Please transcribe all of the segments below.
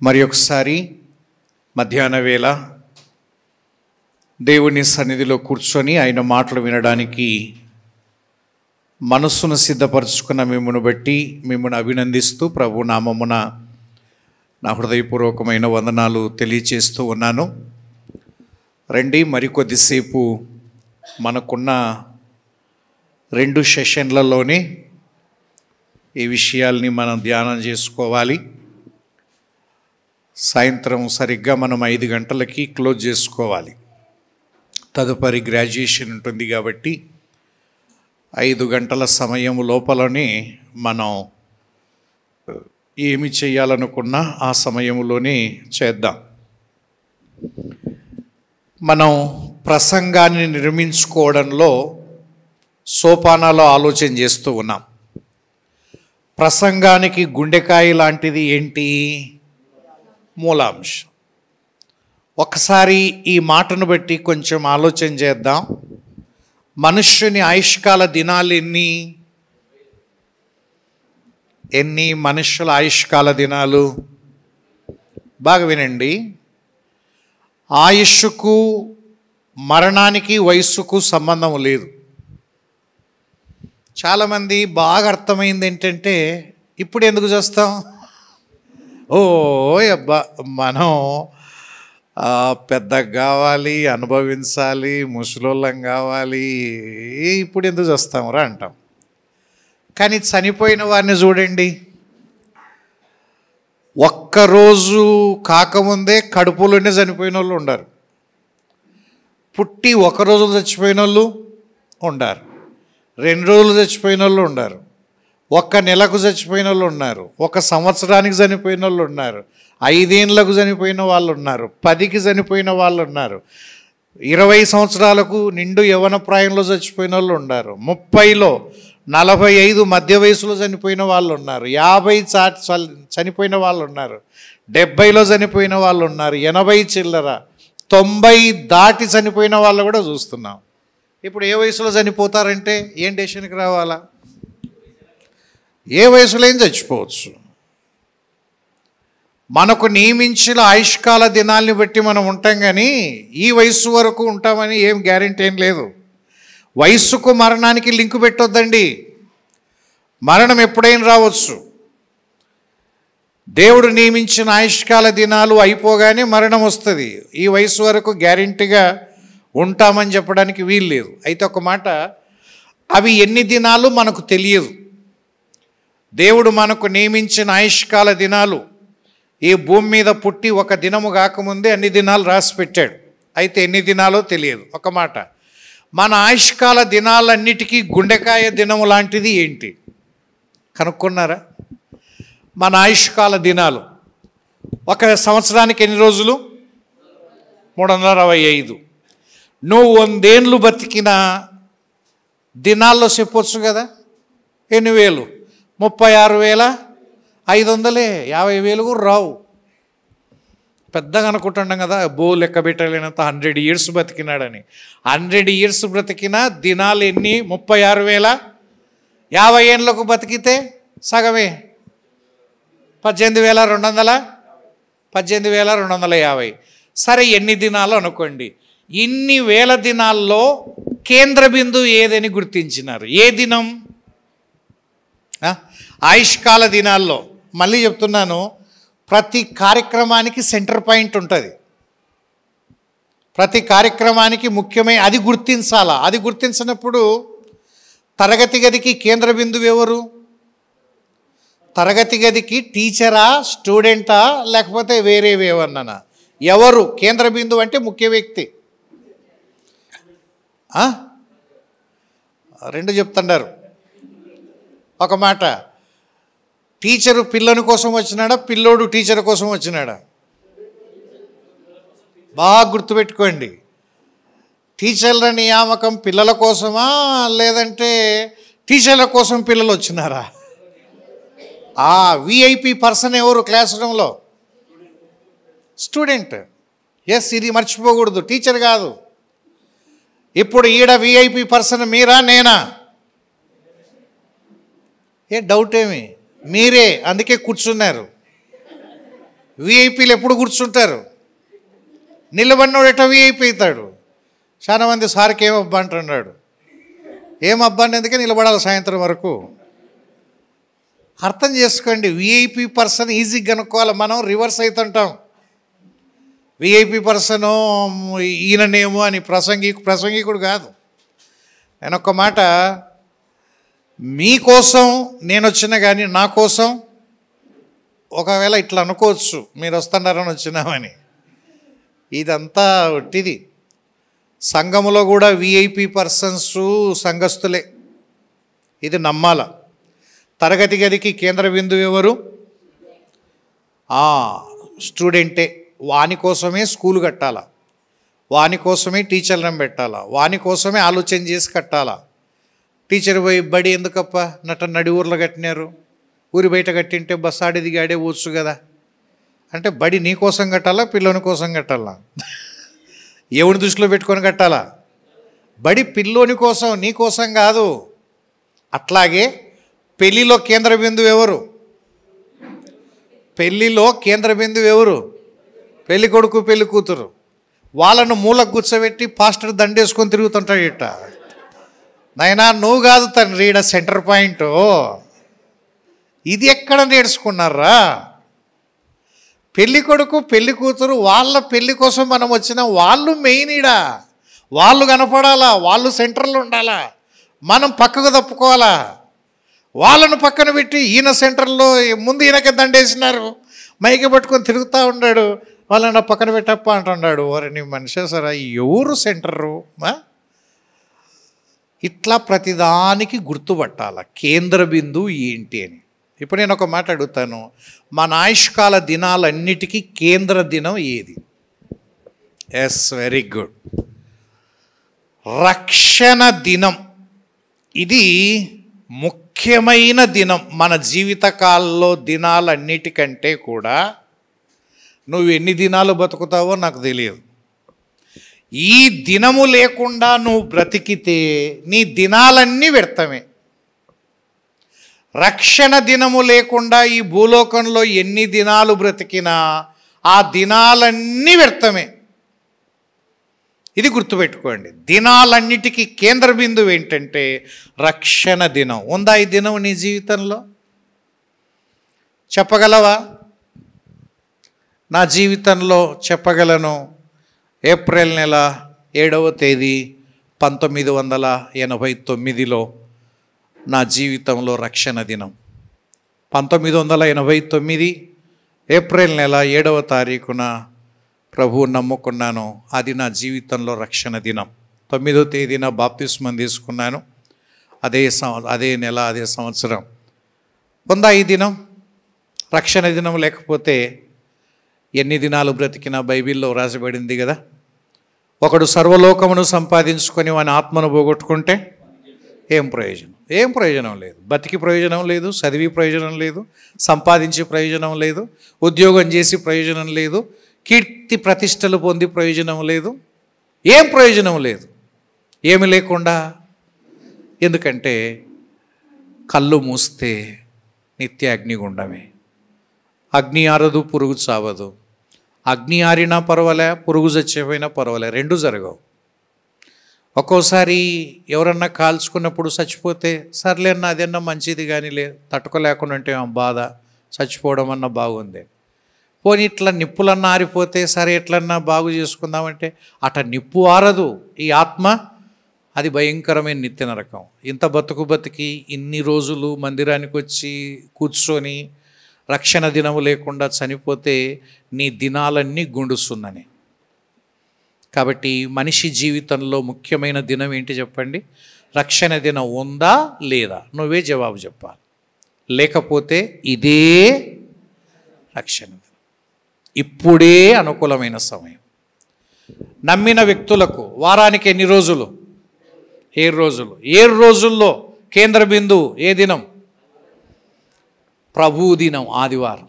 మరి ఒకసారి మధ్యాహ్న వేళ దేవుని సన్నిధిలో కూర్చొని ఆయన మాటలు వినడానికి మనస్సును సిద్ధపరచుకున్న మిమ్మల్ని బట్టి మిమ్మల్ని అభినందిస్తూ ప్రభు నామమున నా హృదయపూర్వకమైన వందనాలు తెలియచేస్తూ ఉన్నాను. రండి, మరికొద్దిసేపు మనకున్న 2 సెషన్లలోనే ఈ విషయాల్ని మనం ధ్యానం చేసుకోవాలి. సాయంత్రం సరిగ్గా మనం 5 గంటలకి క్లోజ్ చేసుకోవాలి. తదుపరి గ్రాడ్యుయేషన్ ఉంటుంది కాబట్టి 5 గంటల సమయం లోపలనే మనం ఏమి చేయాలనుకున్నా ఆ సమయంలోనే చేద్దాం. మనం ప్రసంగాన్ని నిర్మించుకోవడంలో సోపానాలు ఆలోచన చేస్తూ ఉన్నాం. ప్రసంగానికి గుండెకాయ లాంటిది ఏంటి? మూలాంశం. ఒకసారి ఈ మాటను బట్టి కొంచెం ఆలోచన చేద్దాం. మనుష్యుని ఆయుష్కాల దినాలు ఎన్ని మనుష్యుల ఆయుష్కాల దినాలు? బాగా వినండి. ఆయుష్కు మరణానికి వయస్సుకు సంబంధం లేదు. చాలామంది బాగా అర్థమైంది ఏంటంటే, ఇప్పుడు ఎందుకు చేస్తాం? అబ్బా, మనం పెద్దగా కావాలి, అనుభవించాలి, ముసలోళ్ళం కావాలి, ఇప్పుడు ఎందుకు చేస్తాం రా అంటాం. కానీ చనిపోయిన వారిని చూడండి, ఒక్కరోజు కాకముందే కడుపులోనే చనిపోయిన వాళ్ళు ఉన్నారు, పుట్టి 1 రోజు చచ్చిపోయిన వాళ్ళు ఉన్నారు, 2 రోజులు చచ్చిపోయిన వాళ్ళు ఉన్నారు, 1 నెలకు చచ్చిపోయిన వాళ్ళు ఉన్నారు, 1 సంవత్సరానికి చనిపోయిన వాళ్ళు ఉన్నారు, 5 ఏళ్ళకు చనిపోయిన వాళ్ళు ఉన్నారు, 10కి చనిపోయిన వాళ్ళు ఉన్నారు, 20 సంవత్సరాలకు నిండు యవ్వన ప్రాయంలో చచ్చిపోయిన వాళ్ళు ఉన్నారు, 30లో 45 మధ్య వయసులో చనిపోయిన వాళ్ళు ఉన్నారు, 50 చనిపోయిన వాళ్ళు ఉన్నారు, 70లో చనిపోయిన వాళ్ళు ఉన్నారు, 80 చిల్లర, 90 దాటి చనిపోయిన వాళ్ళు కూడా చూస్తున్నాం. ఇప్పుడు ఏ వయసులో చనిపోతారంటే ఏం డెసిషన్కి రావాలా? ఏ వయసులో ఏం చచ్చిపోవచ్చు. మనకు నియమించిన ఆయుష్కాల దినాల్ని బట్టి మనం ఉంటాం, కానీ ఈ వయస్సు వరకు ఉంటామని ఏం గ్యారెంటీ ఏం లేదు. వయస్సుకు మరణానికి లింకు పెట్టొద్దండి. మరణం ఎప్పుడైనా రావచ్చు. దేవుడు నియమించిన ఆయుష్కాల దినాలు అయిపోగానే మరణం వస్తుంది. ఈ వయసు వరకు గ్యారెంటీగా ఉంటామని చెప్పడానికి వీలు లేదు. అయితే ఒక మాట, అవి ఎన్ని దినాలు మనకు తెలియదు. దేవుడు మనకు నియమించిన ఆయుష్కాల దినాలు ఈ భూమి మీద పుట్టి 1 దినము కాకముందే అన్ని దినాలు రాసి పెట్టాడు. అయితే ఎన్ని దినాలో తెలియదు. ఒక మాట, మన ఆయుష్కాల దినాలన్నిటికీ గుండెకాయ దినము లాంటిది ఏంటి కనుక్కున్నారా? మన ఆయుష్కాల దినాలు 1 సంవత్సరానికి ఎన్ని రోజులు? 365. నువ్వు 100 ఏళ్ళు బతికిన దినాల్లో చెప్పొచ్చు కదా. ఎన్ని వేలు? 36,500. 50,000 కూడా రావు. పెద్దగా అనుకుంటున్నాం కదా, లెక్క పెట్టలేనంత 100 years బతికినాడని. 100 years బ్రతికిన దినాలు ఎన్ని? 36,000. 50 ఏళ్ళకు బతికితే సగమే 18,200. 18,250. సరే, ఎన్ని దినాలు అనుకోండి. ఇన్ని వేల దినాల్లో కేంద్ర బిందువు ఏదని గుర్తించినారు? ఏ దినం? ఆయుష్కాల దినాల్లో. మళ్ళీ చెప్తున్నాను, ప్రతి కార్యక్రమానికి సెంటర్ పాయింట్ ఉంటుంది. ప్రతి కార్యక్రమానికి ముఖ్యమైన అది గుర్తించాలా. అది గుర్తించినప్పుడు తరగతి గదికి కేంద్ర బిందువు ఎవరు? తరగతి గదికి టీచరా, స్టూడెంటా, లేకపోతే వేరేవేమన్నా? ఎవరు కేంద్ర బిందువు అంటే? ముఖ్య వ్యక్తి. 2 చెప్తున్నారు. ఒక మాట, టీచరు పిల్లని కోసం వచ్చినాడా, పిల్లోడు టీచర్ కోసం వచ్చినాడా? బాగా గుర్తుపెట్టుకోండి. టీచర్ల నియామకం పిల్లల కోసమా, లేదంటే టీచర్ల కోసం పిల్లలు వచ్చినారా? విఐపి పర్సన్ ఎవరు క్లాస్ రూమ్లో? స్టూడెంట్. ఎస్, ఇది మర్చిపోకూడదు. టీచర్ కాదు. ఇప్పుడు ఈడ విఐపి పర్సన్ మీరా, నేనా? ఏ డౌట్ ఏమి? మీరే. అందుకే కూర్చున్నారు. విఐపీలు ఎప్పుడు కూర్చుంటారు? నిలబడినోడు ఎట్లా విఐపీ అవుతాడు? చాలా మంది సార్కి ఏమబ్బా అంటున్నాడు. ఏమబ్బా అనేందుకే నిలబడాలి సాయంత్రం వరకు. అర్థం చేసుకోండి, విఐపీ పర్సన్ ఈజీగా కనుక్కోవాలి. మనం రివర్స్ అవుతుంటాం. విఐపీ పర్సను ఈయననేమో అని ప్రసంగికుడు కాదు. నేను ఒక్క మాట, మీకోసం నేను వచ్చినా కానీ నా కోసం ఒకవేళ ఇట్లా అనుకోవచ్చు, మీరు వస్తున్నారని వచ్చినామని. ఇదంతా ఒట్టిది. సంఘములో కూడా విఐపి పర్సన్స్ సంఘస్థులే, ఇది నమ్మాల. తరగతి గదికి కేంద్ర బిందువు ఎవరు? స్టూడెంటే. వాని కోసమే స్కూల్ కట్టాలా, వాని కోసమే టీచర్లను పెట్టాలా, వాని కోసమే ఆలోచన చేసి కట్టాలా. టీచర్ పోయి బడి ఎందుకప్ప నడి ఊర్లో కట్టినారు, ఊరి బయట కట్టింటే బస్సు ఆడి దిగాడే వచ్చు కదా అంటే, బడి నీ కోసం కట్టాలా, పిల్లోని కోసం కట్టాలా? ఎవరి దృష్టిలో పెట్టుకొని కట్టాలా? బడి పిల్లోని కోసం, నీ కోసం కాదు. అట్లాగే పెళ్ళిలో కేంద్ర బిందువు ఎవరు? పెళ్ళిలో కేంద్ర బిందువు ఎవరు? పెళ్ళి కొడుకు పెళ్ళి కూతురు. వాళ్ళను మూలకు కూర్చోబెట్టి పాస్టర్ దండేసుకొని తిరుగుతుంటాడు. ఇట్ట నైనా నువ్వు కాదు తండ్రి ఈడ సెంటర్ పాయింట్. ఇది ఎక్కడ నేర్చుకున్నారా? పెళ్ళి కొడుకు పెళ్ళి కూతురు వాళ్ళ పెళ్ళి కోసం మనం వచ్చిన వాళ్ళు మెయిన్. ఈడ వాళ్ళు కనపడాలా, వాళ్ళు సెంటర్లో ఉండాలా, మనం పక్కకు తప్పుకోవాలా. వాళ్ళను పక్కన పెట్టి ఈయన సెంటర్లో ముందు ఈయనకే దండేసినారు, మైకి పట్టుకొని తిరుగుతూ ఉన్నాడు, వాళ్ళని పక్కన పెట్టప్ప అంటున్నాడు. వారిని మనిషి సరే ఎవరు సెంటరు? ఇట్లా ప్రతిదానికి గుర్తుపట్టాల కేంద్ర బిందువు ఏంటి అని. ఇప్పుడు నేను ఒక మాట అడుగుతాను, మన ఆయుష్కాల దినాలన్నిటికీ కేంద్ర దినం ఏది? ఎస్, వెరీ గుడ్, రక్షణ దినం. ఇది ముఖ్యమైన దినం. మన జీవితకాలంలో దినాలన్నిటికంటే కూడా నువ్వు ఎన్ని దినాలు బతుకుతావో నాకు తెలియదు. ఈ దినము లేకుండా నువ్వు బ్రతికితే నీ దినాలన్నీ వ్యర్థమే. రక్షణ దినము లేకుండా ఈ భూలోకంలో ఎన్ని దినాలు బ్రతికినా ఆ దినాలన్నీ వ్యర్థమే. ఇది గుర్తుపెట్టుకోండి. దినాలన్నిటికీ కేంద్ర బిందువు ఏంటంటే రక్షణ దినం. ఉందా ఈ దినం నీ జీవితంలో? చెప్పగలవా? నా జీవితంలో చెప్పగలను. ఏప్రిల్ నెల 7వ తేదీ 1989లో నా జీవితంలో రక్షణ దినం. 1989 ఏప్రిల్ నెల 7వ తారీఖున ప్రభువు నమ్ముకున్నాను. అది నా జీవితంలో రక్షణ దినం. 9వ తేదీన బాప్తిస్మం తీసుకున్నాను. అదే నెల అదే సంవత్సరం. ఉందా ఈ దినం? రక్షణ దినం లేకపోతే ఎన్ని దినాలు బ్రతికినా బైబిల్లో రాసిబడింది కదా. ఒకడు సర్వలోకమును సంపాదించుకొని వాని ఆత్మను పోగొట్టుకుంటే ఏం ప్రయోజనం? ఏం ప్రయోజనం లేదు. బతికి ప్రయోజనం లేదు, చదివి ప్రయోజనం లేదు, సంపాదించి ప్రయోజనం లేదు, ఉద్యోగం చేసి ప్రయోజనం లేదు, కీర్తి ప్రతిష్టలు పొంది ప్రయోజనం లేదు, ఏం ప్రయోజనం లేదు. ఏమి లేకుండా. ఎందుకంటే కళ్ళు మూస్తే నిత్య అగ్నిగుండమే. అగ్ని ఆరదు, పురుగు చావదు. అగ్ని ఆరినా పర్వాలే, పురుగు చచ్చిపోయినా పర్వాలే, రెండు జరగవు. ఒక్కోసారి ఎవరన్నా కాల్చుకున్నప్పుడు చచ్చిపోతే సర్లే అన్న అదన్నా మంచిది, కానీ తట్టుకోలేకుండా ఉంటే బాధ, చచ్చిపోవడం అన్నా బాగుంది. పోనీ ఇట్లా నిప్పులన్నా ఆరిపోతే సరే ఎట్లన్నా బాగు చేసుకుందామంటే అట నిప్పు ఆరదు. ఈ ఆత్మ అది భయంకరమైన నిత్య నరకం. ఇంత బతికి ఇన్ని రోజులు మందిరానికి వచ్చి కూర్చొని రక్షణ దినము లేకుండా చనిపోతే నీ దినాలన్నీ గుండుస్తుందని. కాబట్టి మనిషి జీవితంలో ముఖ్యమైన దినం ఏంటి చెప్పండి? రక్షణ దినం ఉందా లేదా? నువ్వే జవాబు చెప్పాలి. లేకపోతే ఇదే రక్షణ దినం. ఇప్పుడే అనుకూలమైన సమయం. నమ్మిన వ్యక్తులకు వారానికి ఎన్ని రోజులు? 7 రోజులు. 7 రోజుల్లో కేంద్ర బిందువు ఏ దినం? ప్రభు దినం, ఆదివారం.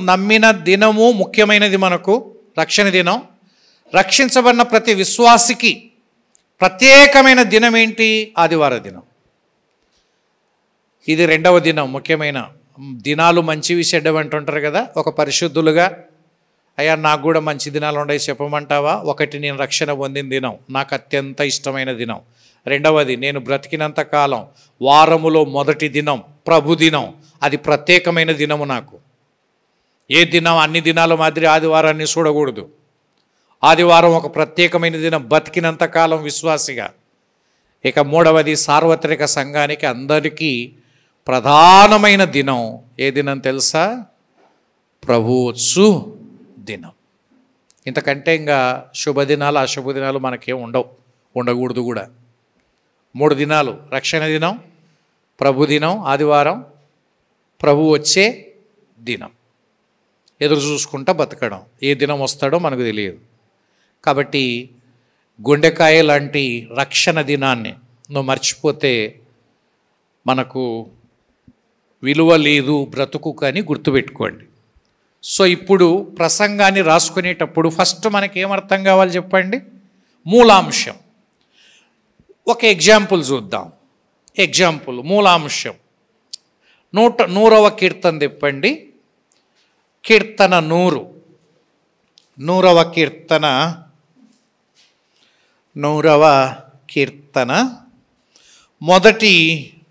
నమ్మిన దినము ముఖ్యమైనది మనకు, రక్షణ దినం. రక్షించబడిన ప్రతి విశ్వాసికి ప్రత్యేకమైన దినం ఏంటి? ఆదివార దినం. ఇది రెండవ దినం. ముఖ్యమైన దినాలు మంచివి చెడ్డవి అంటుంటారు కదా. ఒక పరిశుద్ధులుగా, అయ్యా నాకు కూడా మంచి దినాలు ఉన్నాయి చెప్పమంటావా? ఒకటి, నేను రక్షణ పొందిన దినం, నాకు అత్యంత ఇష్టమైన దినం. రెండవది, నేను బ్రతికినంత కాలం వారములో మొదటి దినం ప్రభు దినం. అది ప్రత్యేకమైన దినము నాకు. ఏ దినం అన్ని దినాల మాదిరి ఆదివారాన్ని చూడకూడదు. ఆదివారం ఒక ప్రత్యేకమైన దినం బతికినంత కాలం విశ్వాసిగా. ఇక మూడవది, సార్వత్రిక సంఘానికి అందరికీ ప్రధానమైన దినం ఏ దినం తెలుసా? ప్రభువచ్చు దినం. ఇంతకంటే ఇంకా శుభదినాలు అశుభదినాలు మనకేం ఉండకూడదు కూడా. 3 దినాలు: రక్షణ దినం, ప్రభు దినం, ఆదివారం, ప్రభు వచ్చే దినం. ఎదురు చూసుకుంటా బతకడం. ఏ దినం వస్తాడో మనకు తెలియదు. కాబట్టి గుండెకాయ లాంటి రక్షణ దినాన్ని నువ్వు మర్చిపోతే మనకు విలువ లేదు బ్రతుకు అని గుర్తుపెట్టుకోండి. సో ఇప్పుడు ప్రసంగాన్ని రాసుకునేటప్పుడు ఫస్ట్ మనకేమర్థం కావాలి చెప్పండి? మూలాంశం. ఒక ఎగ్జాంపుల్ చూద్దాం. ఎగ్జాంపుల్, మూలాంశం 100వ కీర్తన చెప్పండి. కీర్తన 100వ కీర్తన 100వ కీర్తన మొదటి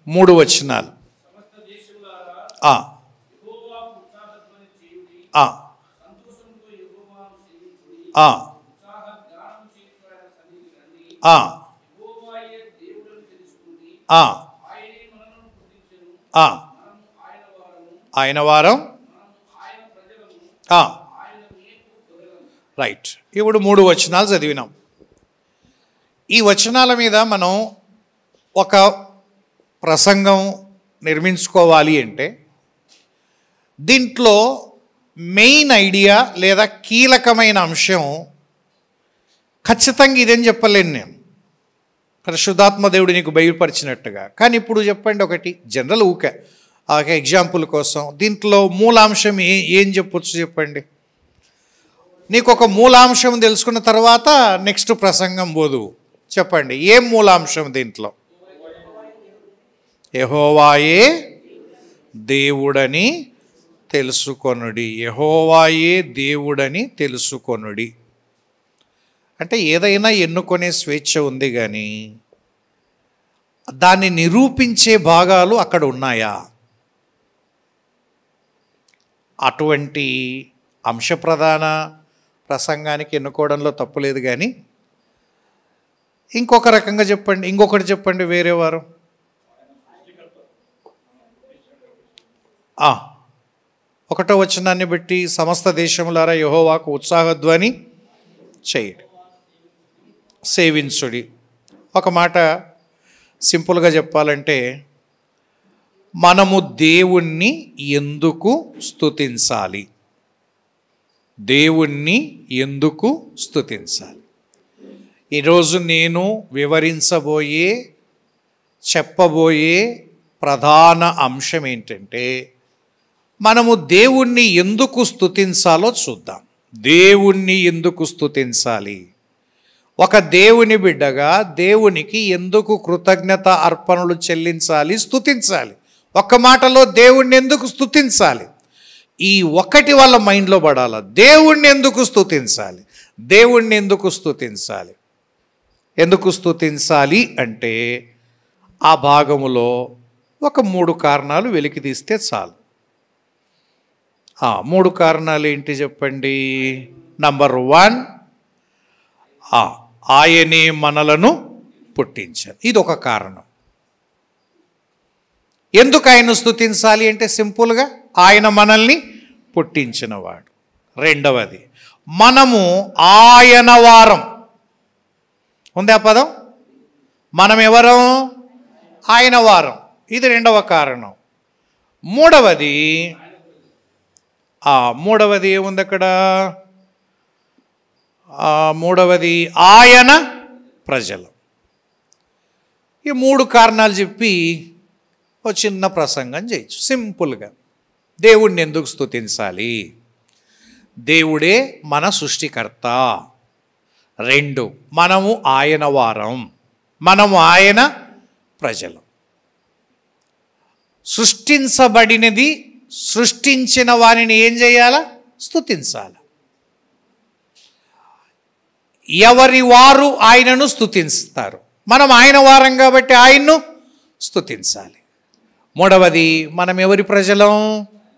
3 వచనాలు. ఆయన వారం. రైట్. ఇప్పుడు 3 వచనాలు చదివినాం. ఈ వచనాల మీద మనం ఒక ప్రసంగం నిర్మించుకోవాలి అంటే దీంట్లో మెయిన్ ఐడియా లేదా కీలకమైన అంశం ఖచ్చితంగా ఇదేం చెప్పలేను నేను, పరిశుద్ధాత్మ దేవుడు నీకు బయలుపరిచినట్టుగా. కానీ ఇప్పుడు చెప్పండి ఒకటి జనరల్ ఊకే ఒక ఎగ్జాంపుల్ కోసం దీంట్లో మూలాంశం ఏం చెప్పొచ్చు చెప్పండి. నీకు ఒక మూలాంశం తెలుసుకున్న తర్వాత నెక్స్ట్ ప్రసంగం పోదు. చెప్పండి ఏం మూలాంశం దీంట్లో? యెహోవాయే దేవుడని తెలుసుకొనుడి. యెహోవాయే దేవుడని తెలుసుకొనుడి అంటే ఏదైనా ఎన్నుకునే స్వేచ్ఛ ఉంది, కానీ దాన్ని నిరూపించే భాగాలు అక్కడ ఉన్నాయా? అటువంటి అంశప్రధాన ప్రసంగానికి ఎన్నుకోవడంలో తప్పులేదు. కానీ ఇంకొక రకంగా చెప్పండి, ఇంకొకటి చెప్పండి. వేరే వారు 1వ వచనాన్ని బట్టి సమస్త దేశములారా యెహోవాకు ఉత్సాహధ్వని చేయుడి, సేవించుడి. ఒక మాట సింపుల్గా చెప్పాలంటే మనము దేవుణ్ణి ఎందుకు స్తుతించాలి? దేవుణ్ణి ఎందుకు స్తుతించాలి? ఈరోజు నేను చెప్పబోయే ప్రధాన అంశం ఏంటంటే మనము దేవుణ్ణి ఎందుకు స్తుతించాలో చూద్దాం. దేవుణ్ణి ఎందుకు స్తుతించాలి? ఒక దేవుని బిడ్డగా దేవునికి ఎందుకు కృతజ్ఞత అర్పణలు చెల్లించాలి, స్తుతించాలి? ఒక్క మాటలో దేవుణ్ణి ఎందుకు స్తుతించాలి? ఈ ఒక్కటి వాళ్ళ మైండ్లో పడాలి. దేవుణ్ణి ఎందుకు స్తుతించాలి? దేవుణ్ణి ఎందుకు స్తుతించాలి? ఎందుకు స్తుతించాలి అంటే ఆ భాగములో ఒక 3 కారణాలు వెలికి తీస్తే చాలు. 3 కారణాలు ఏంటి చెప్పండి? నంబర్ 1, ఆయనే మనలను పుట్టించారు. ఇది ఒక కారణం. ఎందుకు ఆయన స్తుతించాలి అంటే సింపుల్గా ఆయన మనల్ని పుట్టించినవాడు. రెండవది, మనము ఆయన వారం. ఉంది ఆ పదం? మనం ఎవరం? ఆయన వారం. ఇది రెండవ కారణం. మూడవది ఏముంది అక్కడ? మూడవది ఆయన ప్రజలు. ఈ 3 కారణాలు చెప్పి ఒక చిన్న ప్రసంగం చేయొచ్చు సింపుల్గా. దేవుణ్ణి ఎందుకు స్తుతించాలి? దేవుడే మన సృష్టికర్త. 2, మనము ఆయన వారం, మనము ఆయన ప్రజలు. సృష్టించబడినది సృష్టించిన వారిని ఏం చేయాలా? స్తుతించాలి. ఎవరి వారు ఆయనను స్తుతిస్తారు. మనం ఆయన వారం కాబట్టి ఆయన్ను స్తుతించాలి. మూడవది, మనం ఎవరి ప్రజలం?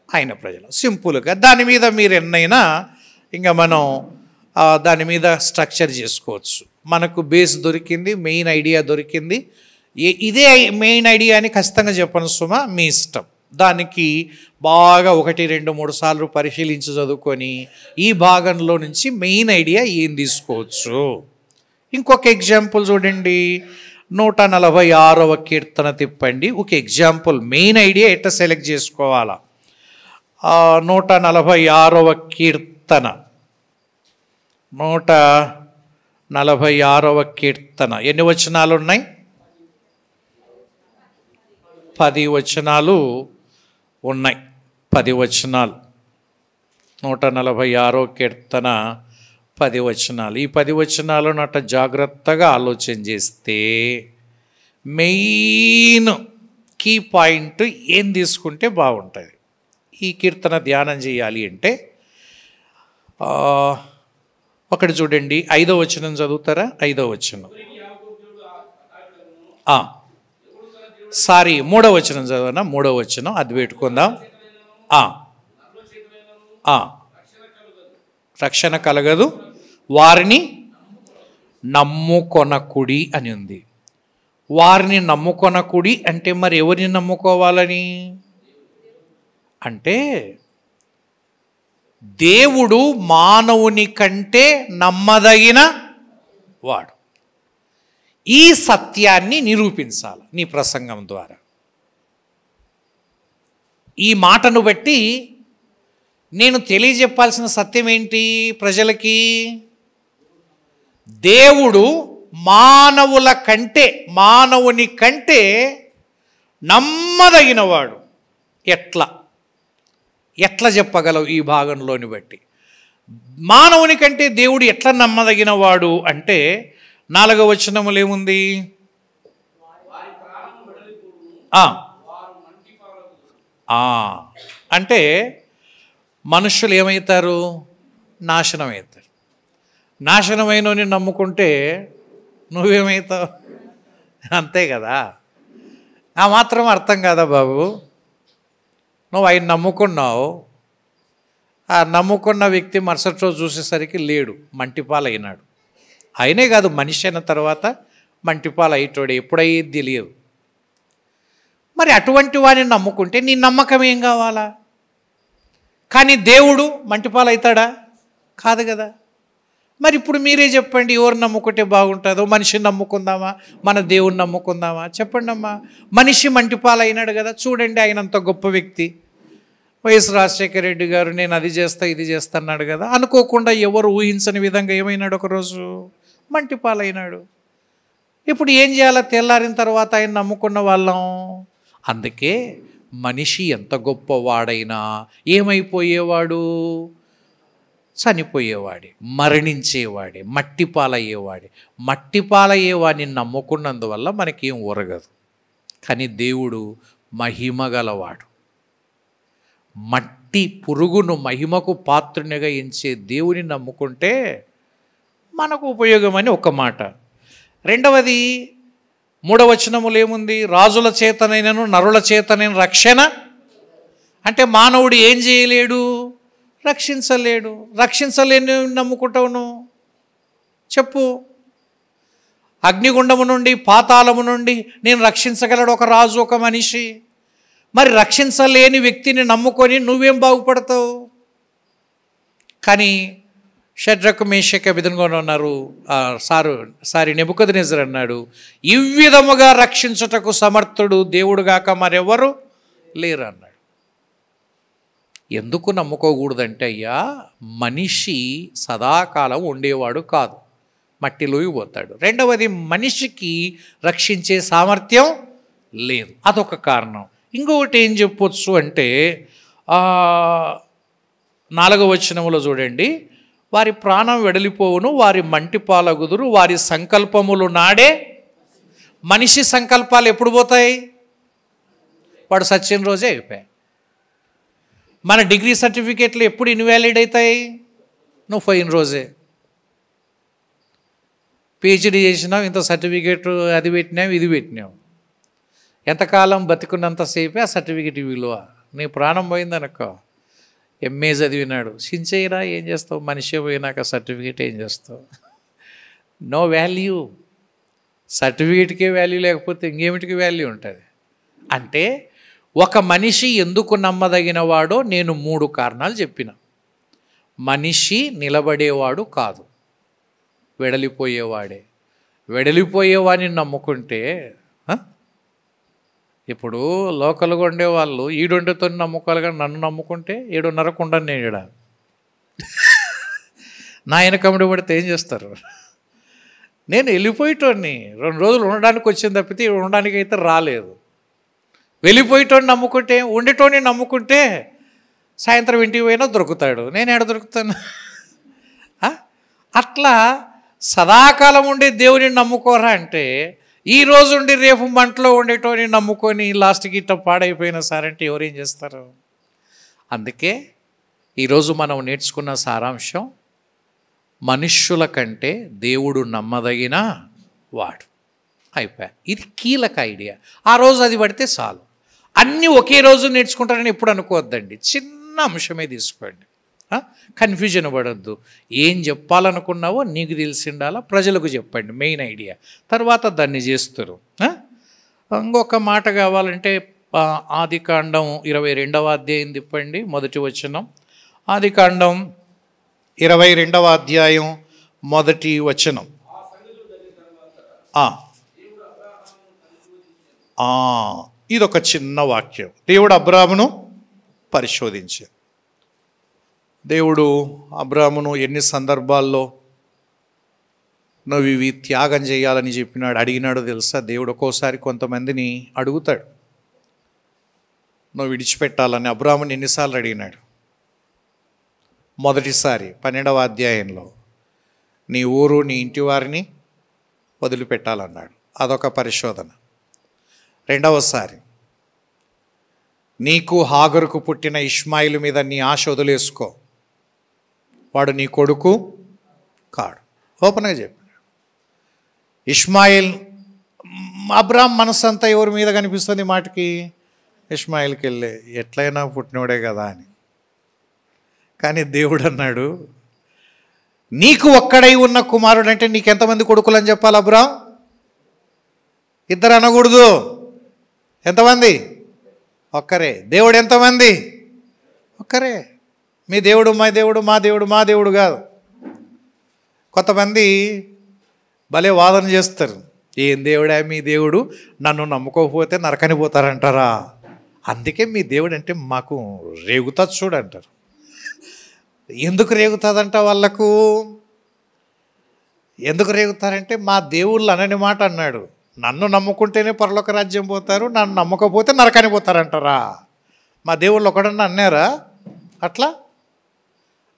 ఆయన ప్రజలం. సింపుల్గా దాని మీద మీరు ఎన్నైనా ఇంకా మనం దాని మీద స్ట్రక్చర్ చేసుకోవచ్చు. మనకు బేస్ దొరికింది, మెయిన్ ఐడియా దొరికింది. ఇదే మెయిన్ ఐడియా అని ఖచ్చితంగా చెప్పను సుమా, మీ ఇష్టం. దానికి బాగా 1, 2, 3 సార్లు పరిశీలించి చదువుకొని ఈ భాగంలో నుంచి మెయిన్ ఐడియా ఏం తీసుకోవచ్చు. ఇంకొక ఎగ్జాంపుల్ చూడండి, 146వ కీర్తన తిప్పండి. ఒక ఎగ్జాంపుల్, మెయిన్ ఐడియా ఎట్లా సెలెక్ట్ చేసుకోవాలా. 146వ కీర్తన, 146వ కీర్తన ఎన్ని వచనాలు ఉన్నాయి? 10 వచనాలు ఉన్నాయి. 10 వచనాలు. 146వ కీర్తన 10 వచనాలు. ఈ 10 వచనాలను అట్లా జాగ్రత్తగా ఆలోచన చేస్తే మెయిన్ కీ పాయింట్ ఏం తీసుకుంటే బాగుంటుంది. ఈ కీర్తన ధ్యానం చేయాలి అంటే ఒకటి చూడండి, 5వ వచనం చదువుతారా? 5వ వచనం 3వ వచనం చదవనా? 3వ వచనం అది పెట్టుకుందాం. రక్షణ కలగదు వారిని నమ్ముకొనకుడి అని ఉంది. వారిని నమ్ముకొనకుడి అంటే మరి ఎవరిని నమ్ముకోవాలని? అంటే దేవుడు మానవుని కంటే నమ్మదగిన వాడు. ఈ సత్యాన్ని నిరూపించాలి నీ ప్రసంగం ద్వారా. ఈ మాటను బట్టి నేను తెలియజెప్పాల్సిన సత్యం ఏంటి ప్రజలకి? దేవుడు మానవుని కంటే నమ్మదగినవాడు. ఎట్లా చెప్పగలవు ఈ భాగంలోని బట్టి? మానవుని కంటే దేవుడు ఎట్లా నమ్మదగినవాడు అంటే 4వ వచనములో ఏముంది? అంటే మనుషులు ఏమవుతారు? నాశనం అవుతారు. నాశనమైనని నమ్ముకుంటే నువ్వేమవుతావు? అంతే కదా. ఆ మాత్రం అర్థం కాదా బాబు? నువ్వు ఆయన నమ్ముకున్నావు, ఆ నమ్ముకున్న వ్యక్తి మరుసటి రోజు చూసేసరికి లేడు, మంటిపాలైనాడు. ఆయనే కాదు, మనిషి అయిన తర్వాత మంటిపాలు అయ్యేటోడే, ఎప్పుడయ్యేది తెలియదు. మరి అటువంటి వాడిని నమ్ముకుంటే నీ నమ్మకం ఏం కావాలా? కానీ దేవుడు మంటిపాలు అవుతాడా? కాదు కదా. మరి ఇప్పుడు మీరే చెప్పండి, ఎవరు నమ్ముకుంటే బాగుంటుందో? మనిషిని నమ్ముకుందామా, మన దేవుని నమ్ముకుందామా? చెప్పండి అమ్మా. మనిషి మంటిపాలు అయినాడు కదా. చూడండి, ఆయనంత గొప్ప వ్యక్తి వైఎస్ రాజశేఖర రెడ్డి గారు, నేను అది చేస్తా ఇది చేస్తా అన్నాడు కదా. అనుకోకుండా ఎవరు ఊహించని విధంగా ఏమైనాడు? ఒకరోజు మంటిపాలైనాడు. ఇప్పుడు ఏం చేయాలో? తెల్లారిన తర్వాత ఆయన నమ్ముకున్న వాళ్ళం. అందుకే మనిషి ఎంత గొప్పవాడైనా ఏమైపోయేవాడు? చనిపోయేవాడే, మరణించేవాడే, మట్టిపాలయ్యేవాడే. మట్టిపాలయ్యేవాడిని నమ్ముకున్నందువల్ల మనకేం ఒరగదు. కానీ దేవుడు మహిమగలవాడు. మట్టి పురుగును మహిమకు పాత్రునిగా ఎంచే దేవుని నమ్ముకుంటే మనకు ఉపయోగమని ఒక మాట. రెండవది, 3వ వచనములో ఏముంది? రాజుల చేతనైనను నరుల చేతనైన రక్షణ అంటే మానవుడు ఏం చేయలేడు? రక్షించలేడు. రక్షించలేని నమ్ముకుంటావు నువ్వు? చెప్పు. అగ్నిగుండము నుండి, పాతాళము నుండి నేను రక్షించగలడు ఒక రాజు, ఒక మనిషి. మరి రక్షించలేని వ్యక్తిని నమ్ముకొని నువ్వేం బాగుపడతావు? కానీ షడ్రకు, మేషకు, అబేద్నెగో అన్నారు, నెబుకద్నెజరు అన్నాడు, ఈ విధముగా రక్షించుటకు సమర్థుడు దేవుడుగాక మరెవరు లేరు అన్నాడు. ఎందుకు నమ్ముకోకూడదంటే, అయ్యా, మనిషి సదాకాలం ఉండేవాడు కాదు, మట్టిలోకి పోతాడు. రెండవది, మనిషికి రక్షించే సామర్థ్యం లేదు, అదొక కారణం. ఇంకొకటి ఏం చెప్పొచ్చు అంటే 4వ వచనములో చూడండి, వారి ప్రాణం వెడలిపోవును, వారి మంటిపాలగుదురు, వారి సంకల్పములు నాడే. మనిషి సంకల్పాలు ఎప్పుడు పోతాయి? వాడు సచ్చిన రోజే అయిపోయాయి. మన డిగ్రీ సర్టిఫికేట్లు ఎప్పుడు ఇన్వాలిడ్ అవుతాయి? నువ్వు పోయిన రోజే. పిహెచ్డీ చేసినావు, ఇంత సర్టిఫికేట్ అది పెట్టినావు ఇది పెట్టినావు, ఎంతకాలం బతికున్నంతసేపే ఆ సర్టిఫికేట్ విలువ. నీ ప్రాణం పోయిందనుకో, ఎంఏ చదివినాడు, సించేయరా ఏం చేస్తావు? మనిషి పోయినాక సర్టిఫికేట్ ఏం చేస్తావు? No value. సర్టిఫికేట్కే వాల్యూ లేకపోతే ఇంకేమిటికి వాల్యూ ఉంటుంది? అంటే ఒక మనిషి ఎందుకు నమ్మదగిన వాడో నేను 3 కారణాలు చెప్పిన. మనిషి నిలబడేవాడు కాదు, వెడలిపోయేవాడే. వెడలిపోయేవాడిని నమ్ముకుంటే, ఇప్పుడు లోకల్గా ఉండేవాళ్ళు ఈడొండతో నమ్ముకోవాలి, కానీ నన్ను నమ్ముకుంటే 7:30 ఉండను నేను ఈడ. నా వెనకమ్మడి పడితే ఏం చేస్తారు? నేను వెళ్ళిపోయేటోడిని, 2 రోజులు ఉండడానికి వచ్చింది తప్పితే ఉండడానికి అయితే రాలేదు. వెళ్ళిపోయేటోడిని నమ్ముకుంటే, ఉండేటోడిని నమ్ముకుంటే సాయంత్రం ఇంటికి పోయినా దొరుకుతాడు, నేను ఎక్కడ దొరుకుతాను? అట్లా సదాకాలం ఉండే దేవుని నమ్ముకోరా అంటే, ఈ రోజు ఉండి రేపు మంటలో ఉండేటోని నమ్ముకొని లాస్ట్కి ఇట్ట పాడైపోయినా సారంటే ఎవరేం చేస్తారు? అందుకే ఈరోజు మనం నేర్చుకున్న సారాంశం, మనుష్యుల కంటే దేవుడు నమ్మదగిన వాడు. అయిపోయా. ఇది కీలక ఐడియా. ఆ రోజు అది పడితే చాలు. అన్నీ ఒకే రోజు నేర్చుకుంటారని ఎప్పుడు అనుకోవద్దండి, చిన్న అంశమే తీసుకోండి. కన్ఫ్యూజన్ పడద్దు. ఏం చెప్పాలనుకున్నావో నీకు తెలిసి ఉండాలా, ప్రజలకు చెప్పండి, మెయిన్ ఐడియా. తర్వాత దాన్ని చేస్తారు. ఇంకొక మాట కావాలంటే ఆదికాండం 22వ అధ్యాయం తిప్పండి, మొదటి వచనం. ఆదికాండం 22వ అధ్యాయం మొదటి వచనం. ఇదొక చిన్న వాక్యం. దేవుడు అబ్రాహామును పరిశోధించాడు. దేవుడు అబ్రాహామును ఎన్ని సందర్భాల్లో నువ్వు ఇవి త్యాగం చేయాలని చెప్పినాడు, అడిగినాడో తెలుసా? దేవుడు ఒక్కోసారి కొంతమందిని అడుగుతాడు, నువ్వు విడిచిపెట్టాలని. అబ్రాహాముని ఎన్నిసార్లు అడిగినాడు? మొదటిసారి 12వ అధ్యాయంలో నీ ఊరు నీ ఇంటి వారిని వదిలిపెట్టాలన్నాడు, అదొక పరిశోధన. 2వసారి నీకు హాగరుకు పుట్టిన ఇష్మాయిలు మీద నీ ఆశ వదిలేసుకో, వాడు నీ కొడుకు కాడు. ఓపెన్గా చెప్పాడు. ఇష్మాయిల్, అబ్రాహాం మనసు అంతా ఎవరి మీద కనిపిస్తుంది మాటికి? ఇష్మాయిల్కి వెళ్ళే, ఎట్లయినా పుట్టినోడే కదా అని. కానీ దేవుడు అన్నాడు, నీకు ఒక్కడై ఉన్న కుమారుడు అంటే నీకెంతమంది కొడుకులు అని చెప్పాలి అబ్రాహాం? 2 అనకూడదు. ఎంతమంది? ఒక్కరే. దేవుడు ఎంతమంది? ఒక్కరే. మీ దేవుడు మా దేవుడు, మా దేవుడు మా దేవుడు కాదు. కొంతమంది భలే వాదన చేస్తారు, ఏం దేవుడా మీ దేవుడు, నన్ను నమ్ముకోకపోతే నరకని పోతారంటారా? అందుకే మీ దేవుడు అంటే మాకు రేగుతుంది చూడంటారు. ఎందుకు రేగుతుందంట వాళ్ళకు? ఎందుకు రేగుతారంటే, మా దేవుళ్ళు అనని మాట అన్నాడు, నన్ను నమ్ముకుంటేనే పరలోక రాజ్యం పోతారు, నన్ను నమ్మకపోతే నరకని పోతారంటారా? మా దేవుళ్ళు ఒకడన్నా అన్నారా అట్లా?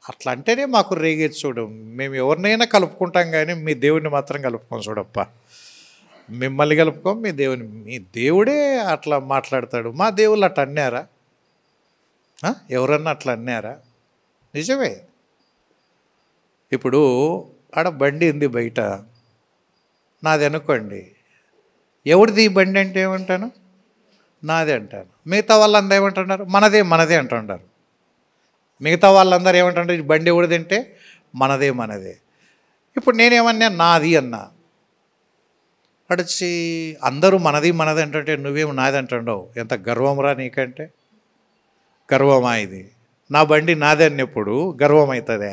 అట్లా అంటేనే మాకు రేగేది చూడు. మేము ఎవరినైనా కలుపుకుంటాం కానీ మీ దేవుడిని మాత్రం కలుపుకోం చూడప్ప. మిమ్మల్ని కలుపుకోం, మీ దేవుని. మీ దేవుడే అట్లా మాట్లాడతాడు. మా దేవుళ్ళు అట్లా అన్నారా? ఎవరన్నా అట్లా అన్నారా? నిజమే. ఇప్పుడు ఆడ బండి ఉంది బయట, నాది అనుకోండి, ఎవరిది ఈ బండి అంటే ఏమంటాను? నాదే అంటాను. మిగతా వాళ్ళందరూ ఏమంటున్నారు? మనదే మనదే అంటున్నారు. మిగతా వాళ్ళందరూ ఏమంటారు? ఈ బండి ఎవరిది అంటే మనదే మనదే. ఇప్పుడు నేనేమన్నా నాది అన్నా, అడిచి అందరూ మనది మనది అంటుంటే నువ్వేమో నాది అంటుండవు. ఎంత గర్వంరా నీకంటే? గర్వమా ఇది? నా బండి నాదే అన్నప్పుడు గర్వం అవుతుందే?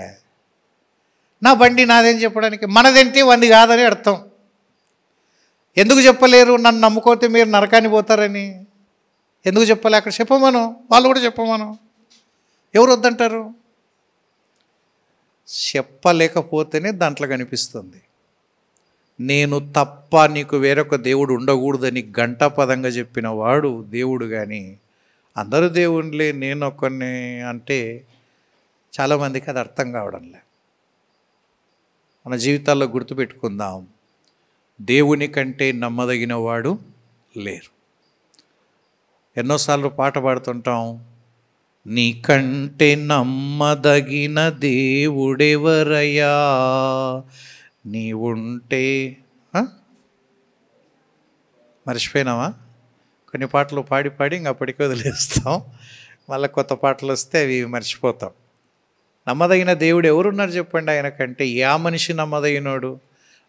నా బండి నాదని చెప్పడానికి మనదంటే వంది కాదని అర్థం. ఎందుకు చెప్పలేరు? నన్ను నమ్ముకోతే మీరు నరకాన్ని పోతారని ఎందుకు చెప్పలే? అక్కడ చెప్పమను, వాళ్ళు కూడా చెప్పమను. ఎవరు వద్దంటారు? చెప్పలేకపోతేనే దాంట్లో కనిపిస్తుంది. నేను తప్ప నీకు వేరొక దేవుడు ఉండకూడదని గంటాపదంగా చెప్పిన వాడు దేవుడు. కానీ అందరూ దేవుళ్ళే నేను ఒక్కడిని అంటే చాలామందికి అది అర్థం కావడంలే. మన జీవితాల్లో గుర్తుపెట్టుకుందాం, దేవుని కంటే నమ్మదగిన వాడు లేరు. ఎన్నోసార్లు పాట పాడుతుంటాం, నీకంటే నమ్మదగిన దేవుడెవరయ్యా, నీవుంటే. మర్చిపోయినావా? కొన్ని పాటలు పాడి పాడి ఇంక అప్పటికి వదిలేస్తాం. మళ్ళీ కొత్త పాటలు వస్తే అవి మర్చిపోతాం. నమ్మదగిన దేవుడు ఎవరున్నారు చెప్పండి ఆయనకంటే? ఏ మనిషి నమ్మదగినోడు?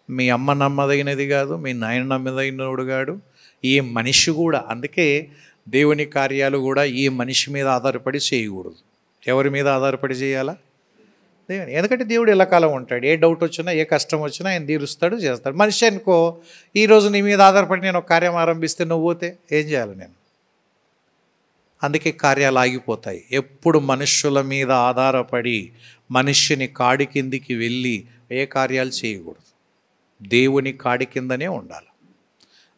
మీ అమ్మ నమ్మదగినది కాదు, మీ నాయన నమ్మదగినోడు కాదు, ఏ మనిషి కూడా. అందుకే దేవుని కార్యాలు కూడా ఈ మనిషి మీద ఆధారపడి చేయకూడదు. ఎవరి మీద ఆధారపడి చేయాలా? దేవుని. ఎందుకంటే దేవుడు ఎల్లకాలం ఉంటాడు. ఏ డౌట్ వచ్చినా, ఏ కష్టం వచ్చినా ఆయన తీరుస్తాడు, చేస్తాడు. మనిషి అనుకో, ఈరోజు నీ మీద ఆధారపడి నేను ఒక కార్యం ఆరంభిస్తే నువ్వు పోతే ఏం చేయాలి నేను? అందుకే కార్యాలు ఆగిపోతాయి. ఎప్పుడు మనుష్యుల మీద ఆధారపడి మనిషిని కాడి కిందికి వెళ్ళి ఏ కార్యాలు చేయకూడదు. దేవుని కాడి కిందనే ఉండాలి,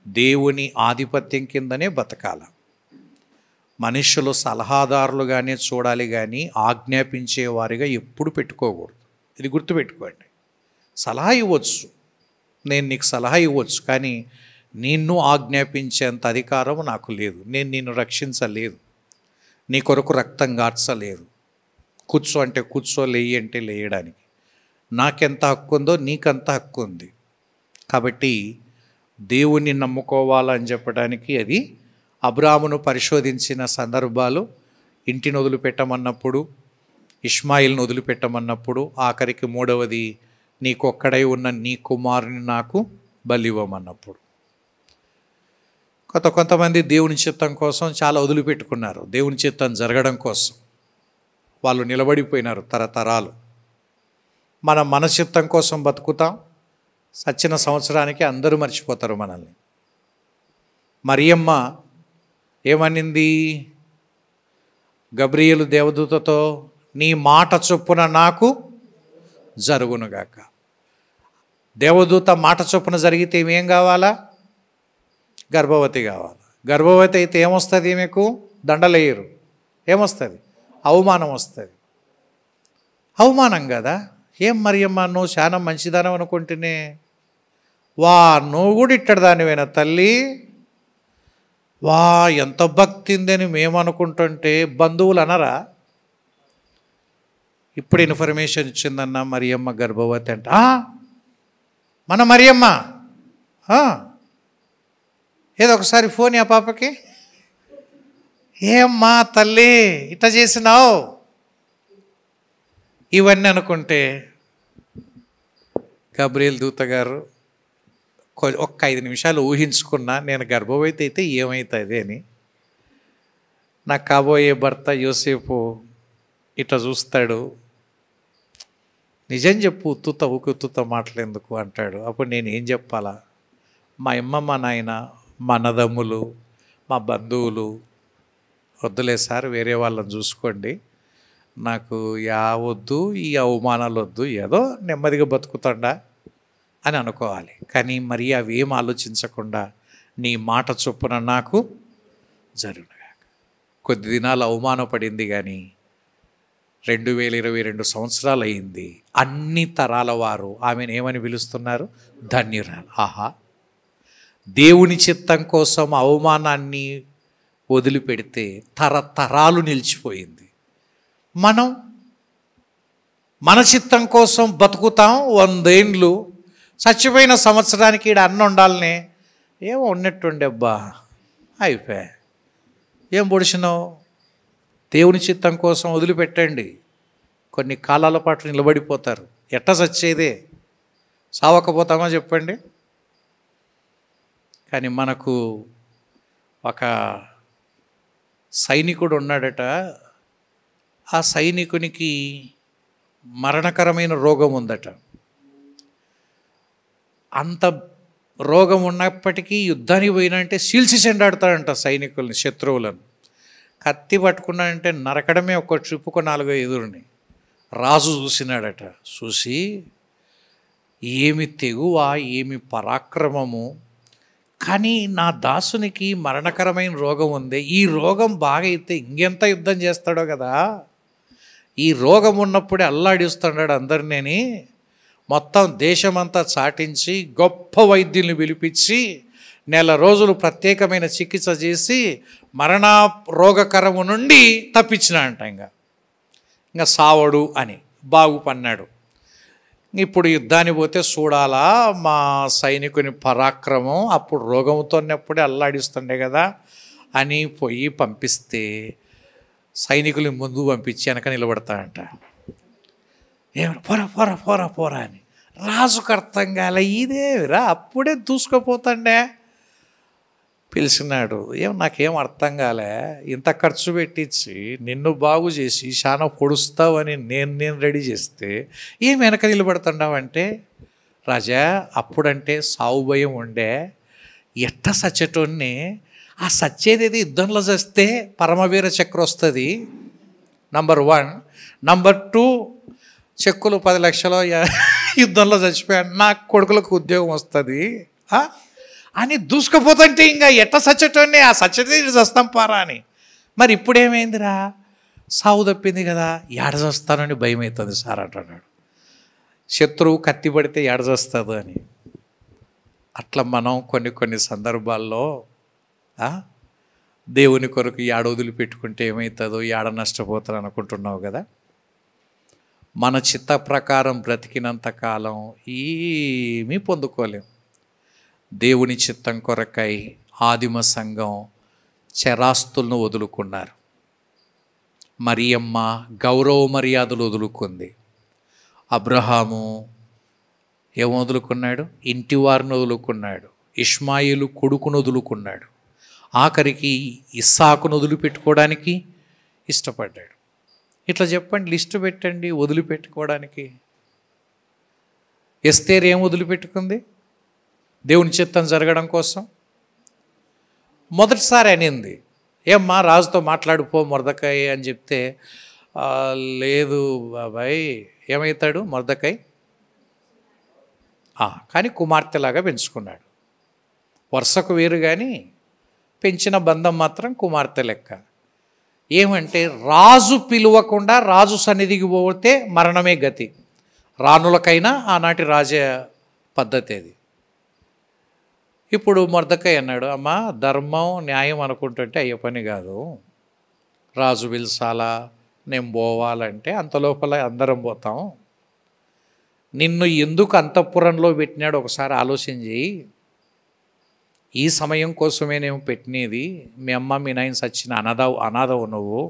దేవుని ఆధిపత్యం కిందనే బతకాలి. మనుషులు సలహాదారులుగానే చూడాలి కానీ ఆజ్ఞాపించేవారిగా ఎప్పుడు పెట్టుకోకూడదు. ఇది గుర్తుపెట్టుకోండి. సలహా ఇవ్వచ్చు, నేను నీకు సలహా ఇవ్వచ్చు, కానీ నిన్ను ఆజ్ఞాపించేంత అధికారం నాకు లేదు. నేను నిన్ను రక్షించలేదు, నీ కొరకు రక్తం గార్చలేదు. కూర్చో అంటే కూర్చో, లేయి అంటే లేయడానికి నాకెంత హక్కు ఉందో నీకంత హక్కు ఉంది. కాబట్టి దేవుణ్ణి నమ్ముకోవాలని చెప్పడానికి అది అబ్రామును పరిశోధించిన సందర్భాలు. ఇంటిని వదిలిపెట్టమన్నప్పుడు, ఇష్మాయిల్ని వదిలిపెట్టమన్నప్పుడు, ఆఖరికి మూడవది నీకొక్కడై ఉన్న నీ కుమారుని నాకు బలివ్వమన్నప్పుడు. కొంతమంది దేవుని చిత్తం కోసం చాలా వదిలిపెట్టుకున్నారు. దేవుని చిత్తం జరగడం కోసం వాళ్ళు నిలబడిపోయినారు తరతరాలు. మన చిత్తం కోసం బతుకుతాం, సచ్చిన సంవత్సరానికి అందరూ మర్చిపోతారు మనల్ని. మరియమ్మ ఏమనింది గబ్రియేలు దేవదూతతో? నీ మాట చొప్పున నాకు జరుగునుగాక. దేవదూత మాట చొప్పున జరిగితే ఏం కావాలా? గర్భవతి కావాలి. గర్భవతి అయితే ఏమొస్తుంది? మీకు దండలేయరు. ఏమొస్తుంది? అవమానం వస్తుంది. అవమానం కదా. ఏం మరియమ్మ నువ్వు చాలా మంచిదనం అనుకుంటేనే, వా నువ్వు కూడా ఇట్టడి దానివేనా తల్లి, వా ఎంత భక్తి ఉందని మేము అనుకుంటుంటే బంధువులు అనరా? ఇప్పుడు ఇన్ఫర్మేషన్ ఇచ్చిందన్న మరియమ్మ గర్భవతి అంట. మన మరియమ్మ ఏదో ఒకసారి ఫోన్ ఆ పాపకి, ఏమ్మా తల్లి ఇట్లా చేసినావు, ఇవన్నీ అనుకుంటే గబ్రియేలు దూత గారు ఒక్క 5 నిమిషాలు ఊహించుకున్నా, నేను గర్భవతి అయితే ఏమవుతుంది అని. నాకు కాబోయే భర్త యోసేపు ఇట్లా చూస్తాడు, నిజం చెప్పు, ఉత్తుత మాటలేందుకు అంటాడు. అప్పుడు నేను ఏం చెప్పాలా? మా అమ్మ, మా నాయన, మా అన్నదమ్ములు, మా బంధువులు, వద్దులే సార్ వేరే వాళ్ళని చూసుకోండి, నాకు వద్దు, ఈ అవమానాలు వద్దు, ఏదో నెమ్మదిగా బతుకుతాడా అని అనుకోవాలి. కానీ మరి అవి ఏం ఆలోచించకుండా నీ మాట చొప్పున నాకు జరుగునుగా. కొద్ది దినాలు అవమానపడింది, కానీ 2022 సంవత్సరాలు అయింది. అన్ని తరాల వారు ఆమెను ఏమని పిలుస్తున్నారు? ధన్యురాలు. ఆహా, దేవుని చిత్తం కోసం అవమానాన్ని వదిలిపెడితే తరతరాలు నిలిచిపోయింది. మనం మన చిత్తం కోసం బతుకుతాం 100 ఏండ్లు, చచ్చిపోయిన సంవత్సరానికి ఈడ అన్న ఉండాలనే, ఏమో ఉన్నట్టుండే అబ్బా అయిపోయా, ఏం పొడిచినావు? దేవుని చిత్తం కోసం వదిలిపెట్టండి. కొన్ని కాలాల పాటు నిలబడిపోతారు. ఎట్ట చచ్చేదే, సావకపోతామా చెప్పండి? కానీ మనకు ఒక సైనికుడు ఉన్నాడట. ఆ సైనికునికి మరణకరమైన రోగం ఉందట. అంత రోగం ఉన్నప్పటికీ యుద్ధానికి పోయినంటే చీల్చి చెండాడుతాడంట సైనికుల్ని, శత్రువులను. కత్తి పట్టుకున్నాడంటే నరకడమే ఒక ట్రిప్పుకు 4-5. రాజు చూసినాడట. చూసి ఏమి తెగువ, ఏమి పరాక్రమము, కానీ నా దాసునికి మరణకరమైన రోగం ఉంది, ఈ రోగం బాగా అయితే ఇంకెంత యుద్ధం చేస్తాడో కదా, ఈ రోగం ఉన్నప్పుడే అల్లాడిస్తున్నాడు అందరినీ. మొత్తం దేశమంతా చాటించి గొప్ప వైద్యుల్ని పిలిపించి 1 నెల రోజులు ప్రత్యేకమైన చికిత్స చేసి మరణ రోగకరము నుండి తప్పించినాడంట. ఇంకా సావడు అని బాగుపన్నాడు. ఇప్పుడు యుద్ధానికి పోతే చూడాలా మా సైనికుని పరాక్రమం, అప్పుడు రోగంతోన్నప్పుడే అల్లాడిస్తుండే కదా అని పోయి పంపిస్తే సైనికులు ముందు పంపించి వెనక నిలబడతాడంట. ఏమన్నా పోరా పోరా పోరా పోరా అని. రాజుకు అర్థం కాలే, ఇదేవిరా అప్పుడే దూసుకుపోతాండే. పిలిచినాడు, నాకేం అర్థం కాలే, ఇంత ఖర్చు పెట్టించి నిన్ను బాగు చేసి చాలా పొడుస్తావని నేను రెడీ చేస్తే ఏం వెనక నిలబడుతున్నావంటే, రాజా అప్పుడంటే సావు భయం ఉండే, ఎట్ట సచ్చేటోన్ని, ఆ సచ్చేది యుద్ధంలో చేస్తే పరమవీర చక్రం వస్తుంది, నంబర్ 1. నంబర్ 2, చెక్కులు 10 లక్షలు యుద్ధంలో చచ్చిపోయాడు, నా కొడుకులకు ఉద్యోగం వస్తుంది అని దూసుకుపోతుంటే ఇంకా ఎట్ట సచ్చటోనే, ఆ సచ్చటే చస్తాం పారా అని. మరి ఇప్పుడేమైందిరా, సావు తప్పింది కదా, ఏడ చస్తానని భయం అవుతుంది సార్ అంటున్నాడు. శత్రువు కత్తి పడితే ఏడ చస్తుంది అని. అట్లా మనం కొన్ని సందర్భాల్లో దేవుని కొరకు ఏడ వదిలిపెట్టుకుంటే ఏమవుతుందో, ఏడ నష్టపోతారు అనుకుంటున్నావు కదా. మన చిత్త ప్రకారం బ్రతికినంత కాలం ఏమీ పొందుకోలేం. దేవుని చిత్తం కొరకై ఆదిమ సంఘం చరాస్తులను వదులుకున్నారు. మరియమ్మ గౌరవ మర్యాదలు వదులుకుంది. అబ్రహాము ఏం వదులుకున్నాడు? ఇంటి వారిని వదులుకున్నాడు. ఇష్మాయిలు కొడుకును వదులుకున్నాడు. ఆఖరికి ఇస్సాకును వదిలిపెట్టుకోవడానికి ఇష్టపడ్డాడు. ఇట్లా చెప్పండి, లిస్టు పెట్టండి వదిలిపెట్టుకోవడానికి. ఎస్తేరు ఏం వదిలిపెట్టుకుంది దేవుని చిత్తం జరగడం కోసం? మొదటిసారి అనింది, ఏమ్మా రాజుతో మాట్లాడిపో మొర్దెకై అని చెప్తే, లేదు బాబాయ్, ఏమవుతాడు మొర్దెకై? కానీ కుమార్తెలాగా పెంచుకున్నాడు. వరుసకు వేరు కానీ పెంచిన బంధం మాత్రం కుమార్తె లెక్క. ఏమంటే రాజు పిలువకుండా రాజు సన్నిధికి పోతే మరణమే గతి. రాణులకైనా ఆనాటి రాజ పద్ధతి అది. ఇప్పుడు మొర్దెకై అన్నాడు, అమ్మా ధర్మం న్యాయం అనుకుంటుంటే అయ్యే పని కాదు, రాజు పిలిచాలా, నేను పోవాలంటే అంత లోపల అందరం పోతాం. నిన్ను ఎందుకు అంతఃపురంలో పెట్టినాడు ఒకసారి ఆలోచన చేయి. ఈ సమయం కోసమే నేను పెట్టినది. మీ అమ్మ మీ నాయన సచ్చిన అనాథవు నువ్వు.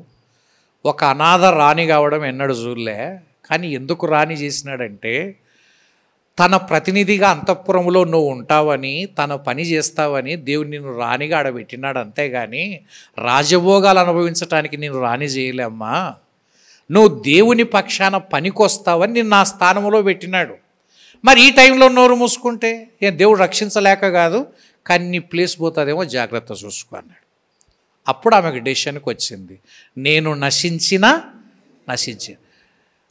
ఒక అనాథ రాణి కావడం ఎన్నడూ చూడలే. కానీ ఎందుకు రాణి చేసినాడంటే, తన ప్రతినిధిగా అంతఃపురంలో నువ్వు ఉంటావని, తన పని చేస్తావని దేవుని నిన్ను రాణిగా ఆడబెట్టినాడు. అంతేగాని రాజభోగాలు అనుభవించడానికి నేను రాణి చేయలేమ్మా. నువ్వు దేవుని పక్షాన పనికొస్తావని నిన్ను నా స్థానంలో పెట్టినాడు. మరి ఈ టైంలో నోరు మూసుకుంటే దేవుడు రక్షించలేక కాదు, కానీ నీ ప్లేస్ పోతుందేమో జాగ్రత్త చూసుకో అన్నాడు. అప్పుడు ఆమెకు డెసిషన్కి వచ్చింది, నేను నశించి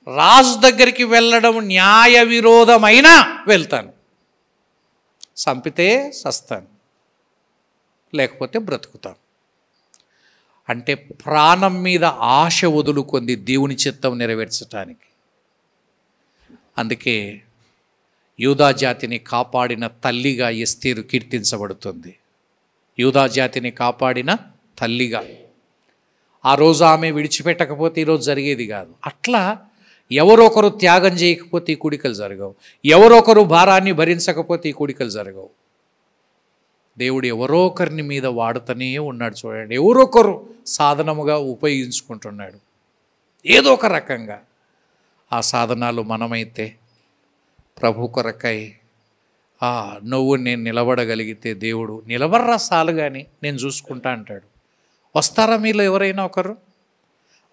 రాజు దగ్గరికి వెళ్ళడం న్యాయ విరోధమైనా వెళ్తాను. చంపితే చస్తాను, లేకపోతే బ్రతుకుతాను. అంటే ప్రాణం మీద ఆశ వదులుకుంది దేవుని చిత్తం నెరవేర్చడానికి. అందుకే యూదా జాతిని కాపాడిన తల్లిగా ఎస్తేరు కీర్తించబడుతుంది. యూదా జాతిని కాపాడిన తల్లిగా. ఆ రోజు ఆమె విడిచిపెట్టకపోతే ఈరోజు జరిగేది కాదు. అట్లా ఎవరొకరు త్యాగం చేయకపోతే ఈ కూడికలు జరగవు. ఎవరొకరు భారాన్ని భరించకపోతే ఈ కూడికలు జరగవు. దేవుడు ఎవరో ఒకరిని మీద వాడుతూనే ఉన్నాడు. చూడండి, ఎవరొకరు సాధనముగా ఉపయోగించుకుంటున్నాడు ఏదో ఒక రకంగా. ఆ సాధనాలు మనమైతే ప్రభు కొరకై నువ్వు నేను నిలబడగలిగితే దేవుడు నిలబడరా చాలు కానీ నేను చూసుకుంటా అంటాడు. వస్తారా మీలో ఎవరైనా ఒకరు?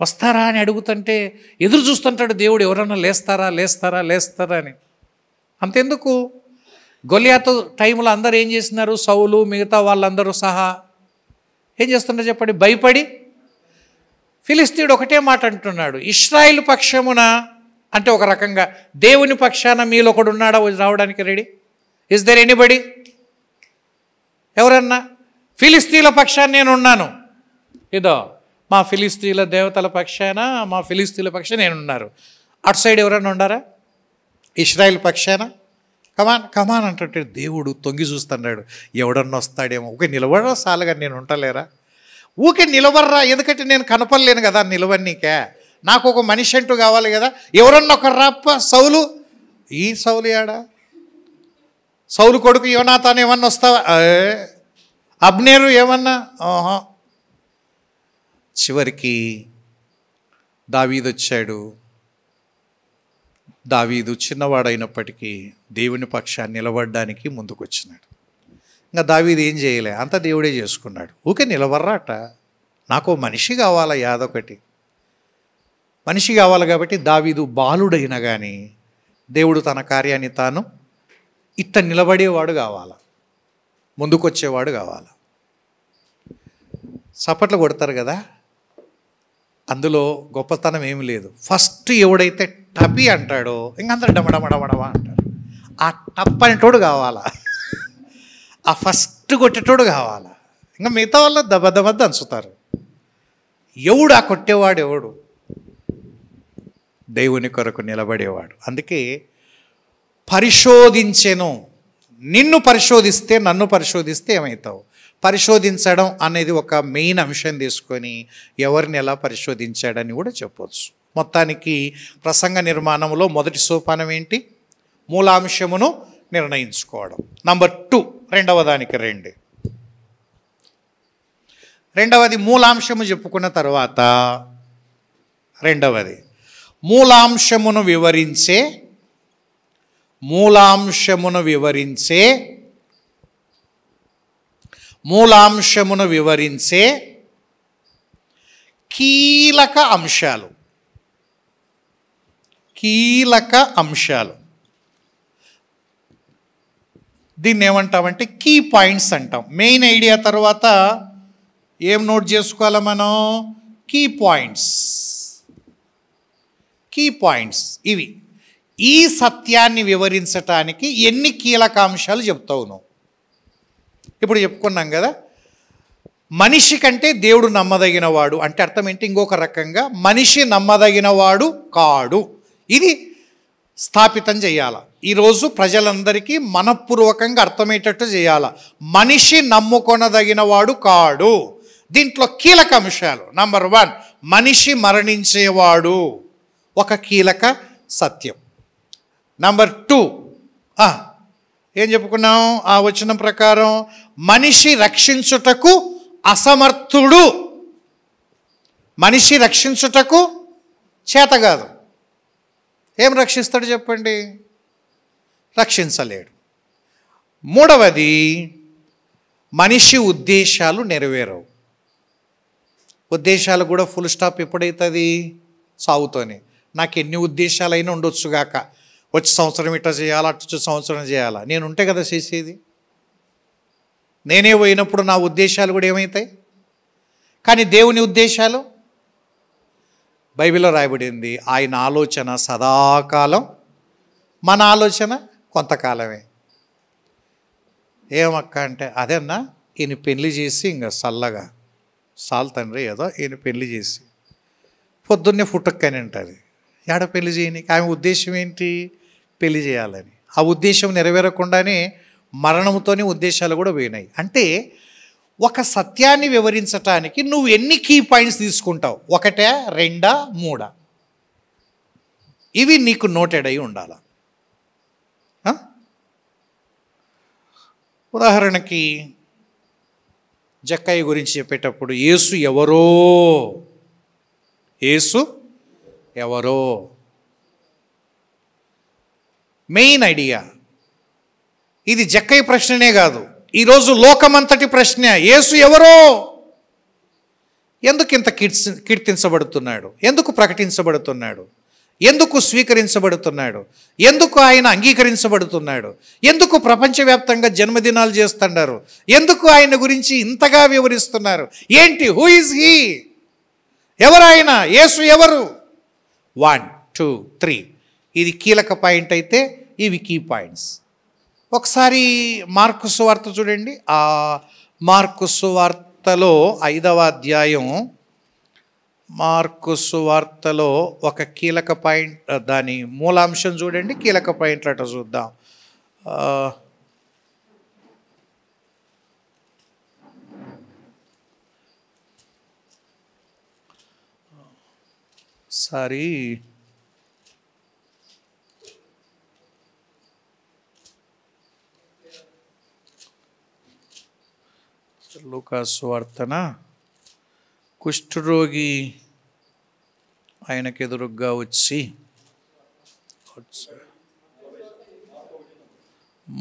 వస్తారా అని అడుగుతుంటే ఎదురు చూస్తుంటాడు దేవుడు, ఎవరైనా లేస్తారా అని. అంతెందుకు, గొలియాతు టైంలో అందరూ ఏం చేస్తున్నారు? సౌలు మిగతా వాళ్ళందరూ సహా ఏం చేస్తున్నారు చెప్పండి? భయపడి ఫిలిస్తీయుడు ఒకటే మాట అంటున్నాడు, ఇశ్రాయేలు పక్షమున అంటే ఒక రకంగా దేవుని పక్షాన మీలో ఒకడు ఉన్నాడా రావడానికి రెడీ? Is there anybody? ఎవరన్నా? ఫిలిస్తీన్ల పక్షాన నేను ఉన్నాను, ఇదో మా ఫిలిస్తీన్ల దేవతల పక్షాన, మా ఫిలిస్తీన్ల పక్షాన నేనున్నారు. అటు సైడ్ ఎవరన్నా ఉన్నారా? ఇశ్రాయేల్ పక్షాన కమాన్ అంటుంటే దేవుడు తొంగి చూస్తున్నాడు, ఎవడన్నా వస్తాడేమో. ఒక నిలబడ సాలుగా నేను ఉంటలేరా? ఊకే నిలవర్రా, ఎందుకంటే నేను కనపడలేను కదా నిలవన్నీకే, నాకు ఒక మనిషి అంటూ కావాలి కదా. ఎవరన్నా ఒకరు రాప్ప. సౌలు, ఈ సౌలు యాడా? సౌలు కొడుకు యోనాతాను ఏమన్నా వస్తావా? అబ్నేరు ఏమన్నా? ఆహా. చివరికి దావీదు వచ్చాడు. దావీదు చిన్నవాడైనప్పటికీ దేవుని పక్షాన్ని నిలబడడానికి ముందుకు వచ్చినాడు. ఇంకా దావీదు ఏం చేయలే, అంతా దేవుడే చేసుకున్నాడు. ఊకే నిలబర్రాట, నాకు మనిషి కావాలా, యాదొకటి మనిషి కావాలి. కాబట్టి దావీదు బాలుడైనా కానీ దేవుడు తన కార్యాన్ని తాను ఇట్ట నిలబడేవాడు కావాలా, ముందుకొచ్చేవాడు కావాలా. చప్పట్లు కొడతారు కదా, అందులో గొప్పతనం ఏమి లేదు. ఫస్ట్ ఎవడైతే టపి అంటాడో ఇంకంతా డమడమడమడమా అంటారు. ఆ టప్ అనేటోడు కావాలా, ఆ ఫస్ట్ కొట్టేటోడు కావాలా. ఇంకా మిగతా వాళ్ళు దబదబద్ద అంచుతారు. ఎవడు ఆ కొట్టేవాడు? ఎవడు? దేవుని కొరకు నిలబడేవాడు. అందుకే పరిశోధించెను. నిన్ను పరిశోధిస్తే, నన్ను పరిశోధిస్తే ఏమవుతావు? పరిశోధించడం అనేది ఒక మెయిన్ అంశం తీసుకొని ఎవరిని ఎలా పరిశోధించాడని కూడా చెప్పవచ్చు. మొత్తానికి ప్రసంగ నిర్మాణంలో మొదటి సోపానం ఏంటి? మూలాంశమును నిర్ణయించుకోవడం. నంబర్ 2, రెండవ దానికి రండి. రెండవది మూలాంశము చెప్పుకున్న తర్వాత రెండవది మూలాంశమును వివరించే కీలక అంశాలు. దీన్ని ఏమంటామంటే కీ పాయింట్స్ అంటాం. మెయిన్ ఐడియా తర్వాత ఏం నోట్ చేసుకోవాలి మనం? Key points. ఇవి ఈ సత్యాన్ని వివరించటానికి ఎన్ని కీలక అంశాలు చెప్తావు నువ్వు? ఇప్పుడు చెప్పుకున్నాం కదా, మనిషి కంటే దేవుడు నమ్మదగినవాడు అంటే అర్థం ఏంటి? ఇంకొక రకంగా మనిషి నమ్మదగినవాడు కాడు. ఇది స్థాపితం చేయాల. ఈరోజు ప్రజలందరికీ మనఃపూర్వకంగా అర్థమయ్యేటట్టు చేయాల. మనిషి నమ్ముకొనదగినవాడు కాడు. దీంట్లో కీలక అంశాలు. నంబర్ 1, మనిషి మరణించేవాడు, ఒక కీలక సత్యం. నంబర్ 2, ఏం చెప్పుకున్నాం ఆ వచనం ప్రకారం? మనిషి రక్షించుటకు అసమర్థుడు. మనిషి రక్షించుటకు చేత కాదు. ఏం రక్షిస్తాడు చెప్పండి? రక్షించలేడు. మూడవది, మనిషి ఉద్దేశాలు నెరవేరవు. ఉద్దేశాలు కూడా ఫుల్ స్టాప్ ఎప్పుడైతుంది? సాగుతోనే. నాకు ఎన్ని ఉద్దేశాలైనా ఉండొచ్చుగాక, వచ్చే సంవత్సరం ఇట్లా చేయాలా, అటు సంవత్సరం చేయాలా, నేను ఉంటే కదా చేసేది. నేనే పోయినప్పుడు నా ఉద్దేశాలు కూడా ఏమవుతాయి? కానీ దేవుని ఉద్దేశాలు బైబిల్లో రాయబడింది, ఆయన ఆలోచన సదాకాలం, మన ఆలోచన కొంతకాలమే. ఏమక్క అంటే, అదేన్నా ఈయన పెళ్లి చేసి ఇంకా చల్లగా సాల్ తండ్రి ఏదో ఈయన పెళ్లి చేసి పొద్దున్నే ఫుటక్కని ఉంటుంది. ఏడ పెళ్లి చేయని? ఆమె ఉద్దేశం ఏంటి? పెళ్లి చేయాలని. ఆ ఉద్దేశం నెరవేరకుండానే మరణంతోనే ఉద్దేశాలు కూడా పోయినాయి. అంటే ఒక సత్యాన్ని వివరించటానికి నువ్వు ఎన్ని కీ పాయింట్స్ తీసుకుంటావు? 1, 2, 3? ఇవి నీకు నోటెడ్ అయి ఉండాల. ఉదాహరణకి జక్కయ్య గురించి చెప్పేటప్పుడు యేసు ఎవరో మెయిన్ ఐడియా. ఇది జక్కయ్య ప్రశ్ననే కాదు, ఈరోజు లోకమంతటి ప్రశ్న. యేసు ఎవరో? ఎందుకు ఇంత కీర్తించబడుతున్నాడు? ఎందుకు ప్రకటించబడుతున్నాడు? ఎందుకు స్వీకరించబడుతున్నాడు? ఎందుకు ఆయన అంగీకరించబడుతున్నాడు? ఎందుకు ప్రపంచవ్యాప్తంగా జన్మదినాలు చేస్తున్నారు? ఎందుకు ఆయన గురించి ఇంతగా వివరిస్తున్నారు? ఏంటి? Who is he? ఎవరు ఆయన? యేసు ఎవరు? 1, 2, 3. ఇది కీలక పాయింట్ అయితే ఇవి కీ పాయింట్స్. ఒకసారి మార్కు సువార్త చూడండి. ఆ మార్కు సువార్తలో 5వ అధ్యాయం, మార్కు సువార్తలో ఒక కీలక పాయింట్, దాని మూలాంశం చూడండి. కీలక పాయింట్లు అట్లా చూద్దాం. ఒకసారి లూకాసు వార్తన కుష్ఠరోగి ఆయనకు ఎదురుగ్గా వచ్చి,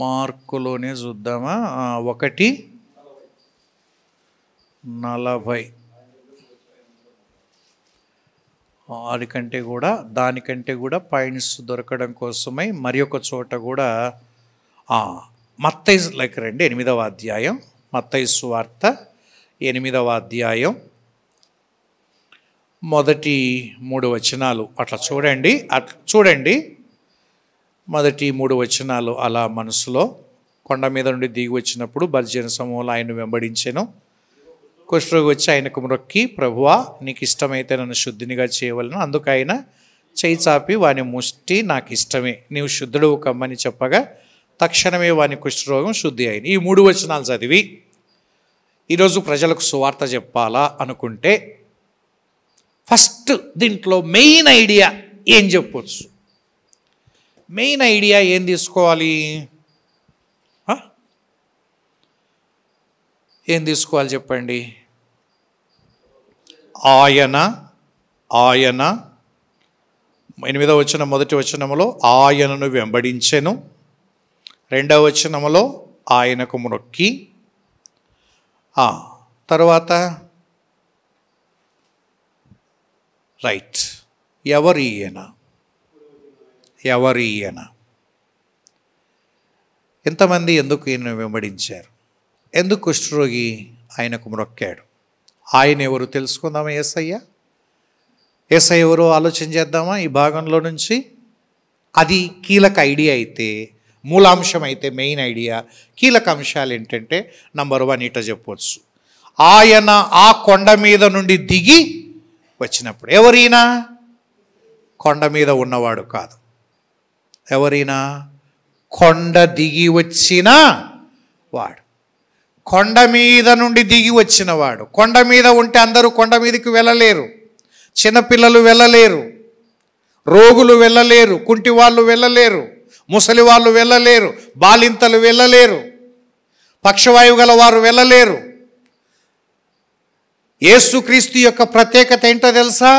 మార్కులోనే చూద్దామా, 1:40. దానికంటే కూడా పాయింట్స్ దొరకడం కోసమై మరి ఒక చోట కూడా మత్తయి రండి, 8వ అధ్యాయం, మత్తయి సువార్త 8వ అధ్యాయం మొదటి 3 వచనాలు అట్లా చూడండి. మొదటి 3 వచనాలు అలా మనసులో. కొండ మీద నుండి దిగి వచ్చినప్పుడు బర్జన సమూహంలో ఆయన వెంబడించెను. కుష్ఠరోగి వచ్చి ఆయనకు మొక్కి, ప్రభువా నీకు ఇష్టమైతే నన్ను శుద్ధినిగా చేయవలను. అందుకు ఆయన చేయి చాపి వాని ముష్టి, నాకు ఇష్టమే, నీవు శుద్ధుడు కమ్మని చెప్పగా తక్షణమే వాని కుష్ఠరోగం శుద్ధి అయింది. ఈ 3 వచనాలు చదివి ఈరోజు ప్రజలకు సువార్త చెప్పాలా అనుకుంటే ఫస్ట్ దీంట్లో మెయిన్ ఐడియా ఏం చెప్పవచ్చు? మెయిన్ ఐడియా ఏం తీసుకోవాలి? ఏం తీసుకోవాలి చెప్పండి? ఆయన 8వ వచనం మొదటి వచనములో ఆయనను వెంబడించెను, 2వ వచనములో ఆయనకు మొక్కి, తర్వాత రైట్, ఎవరీయన? ఎంతమంది ఎందుకు ఈయన వెంబడించారు? ఎందుకు కుష్ఠరోగి ఆయనకు మొక్కాడు? ఆయన ఎవరు తెలుసుకుందామా? యేసయ్య ఎవరో ఆలోచన చేద్దామా ఈ భాగంలో నుంచి? అది కీలక ఐడియా అయితే, మూలాంశం అయితే, మెయిన్ ఐడియా. కీలక అంశాలు ఏంటంటే, నంబర్ 1 ఇట చెప్పవచ్చు, ఆయన ఆ కొండ మీద నుండి దిగి వచ్చినప్పుడు. ఎవరైనా కొండ మీద ఉన్నవాడు కాదు. ఎవరైనా కొండ దిగి వచ్చిన వాడు, కొండ మీద నుండి దిగి వచ్చినవాడు. కొండ మీద ఉంటే అందరూ కొండ మీదకి వెళ్ళలేరు. చిన్నపిల్లలు వెళ్ళలేరు, రోగులు వెళ్ళలేరు, కుంటి వాళ్ళు వెళ్ళలేరు, ముసలి వాళ్ళు వెళ్ళలేరు, బాలింతలు వెళ్ళలేరు, పక్షవాయువు గల వారు వెళ్ళలేరు. యేసుక్రీస్తు యొక్క ప్రత్యేకత ఏంటో తెలుసా?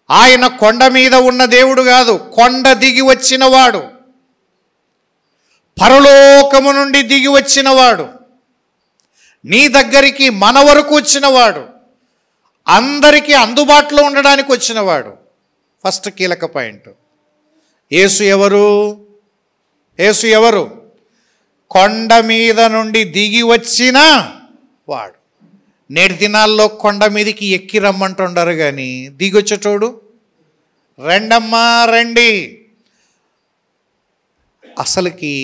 ఆయన కొండ మీద ఉన్న దేవుడు కాదు, కొండ దిగి వచ్చినవాడు, పరలోకము నుండి దిగి వచ్చినవాడు, నీ దగ్గరికి మన వరకు వచ్చినవాడు, అందరికీ అందుబాటులో ఉండడానికి వచ్చినవాడు. ఫస్ట్ కీలక పాయింట్. యేసు ఎవరు? కొండ మీద నుండి దిగి వచ్చిన వాడు. నేటి దినాల్లో కొండ మీదకి ఎక్కి రమ్మంటుండారు కానీ దిగొచ్చేటోడు రండమ్మా రండి. అసలుకి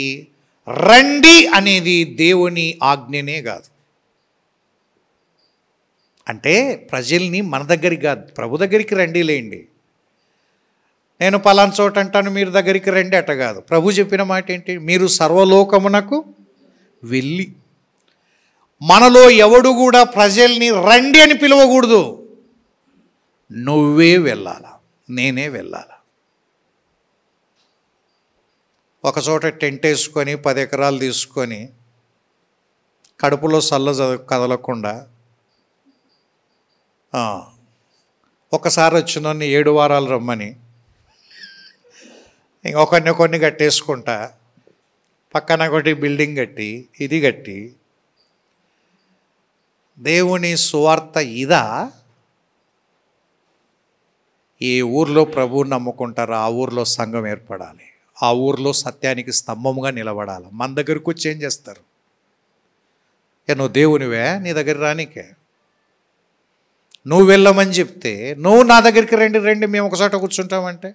రండి అనేది దేవుని ఆజ్ఞనే కాదు. అంటే ప్రజల్ని మన దగ్గరికి కాదు, ప్రభు దగ్గరికి రండి లేండి. నేను పలానా చోట అంటాను, మీరు దగ్గరికి రండి అట కాదు. ప్రభు చెప్పిన మాట ఏంటి? మీరు సర్వలోకమునకు వెళ్ళి. మనలో ఎవడు కూడా ప్రజల్ని రండి అని పిలవకూడదు. నువ్వే వెళ్ళాలా, నేనే వెళ్ళాలా. ఒకచోట టెంట్ వేసుకొని 10 ఎకరాలు తీసుకొని కడుపులో సల్ల కదలకుండా ఒకసారి వచ్చినోన్ని 7 వారాలు రమ్మని ఇంకొకరిని కట్టేసుకుంటా, పక్కన ఒకటి బిల్డింగ్ కట్టి ఇది కట్టి, దేవుని సువార్త ఇదా? ఏ ఊర్లో ప్రభువుని నమ్ముకుంటారో ఆ ఊర్లో సంఘం ఏర్పడాలి, ఆ ఊర్లో సత్యానికి స్తంభముగా నిలబడాలి. మన దగ్గరకు వచ్చి ఏం చేస్తారు? నువ్వు దేవునివే, నీ దగ్గర రానికే. నువ్వు వెళ్ళమని చెప్తే నువ్వు నా దగ్గరికి రండి మేము ఒకచోట కూర్చుంటామంటే,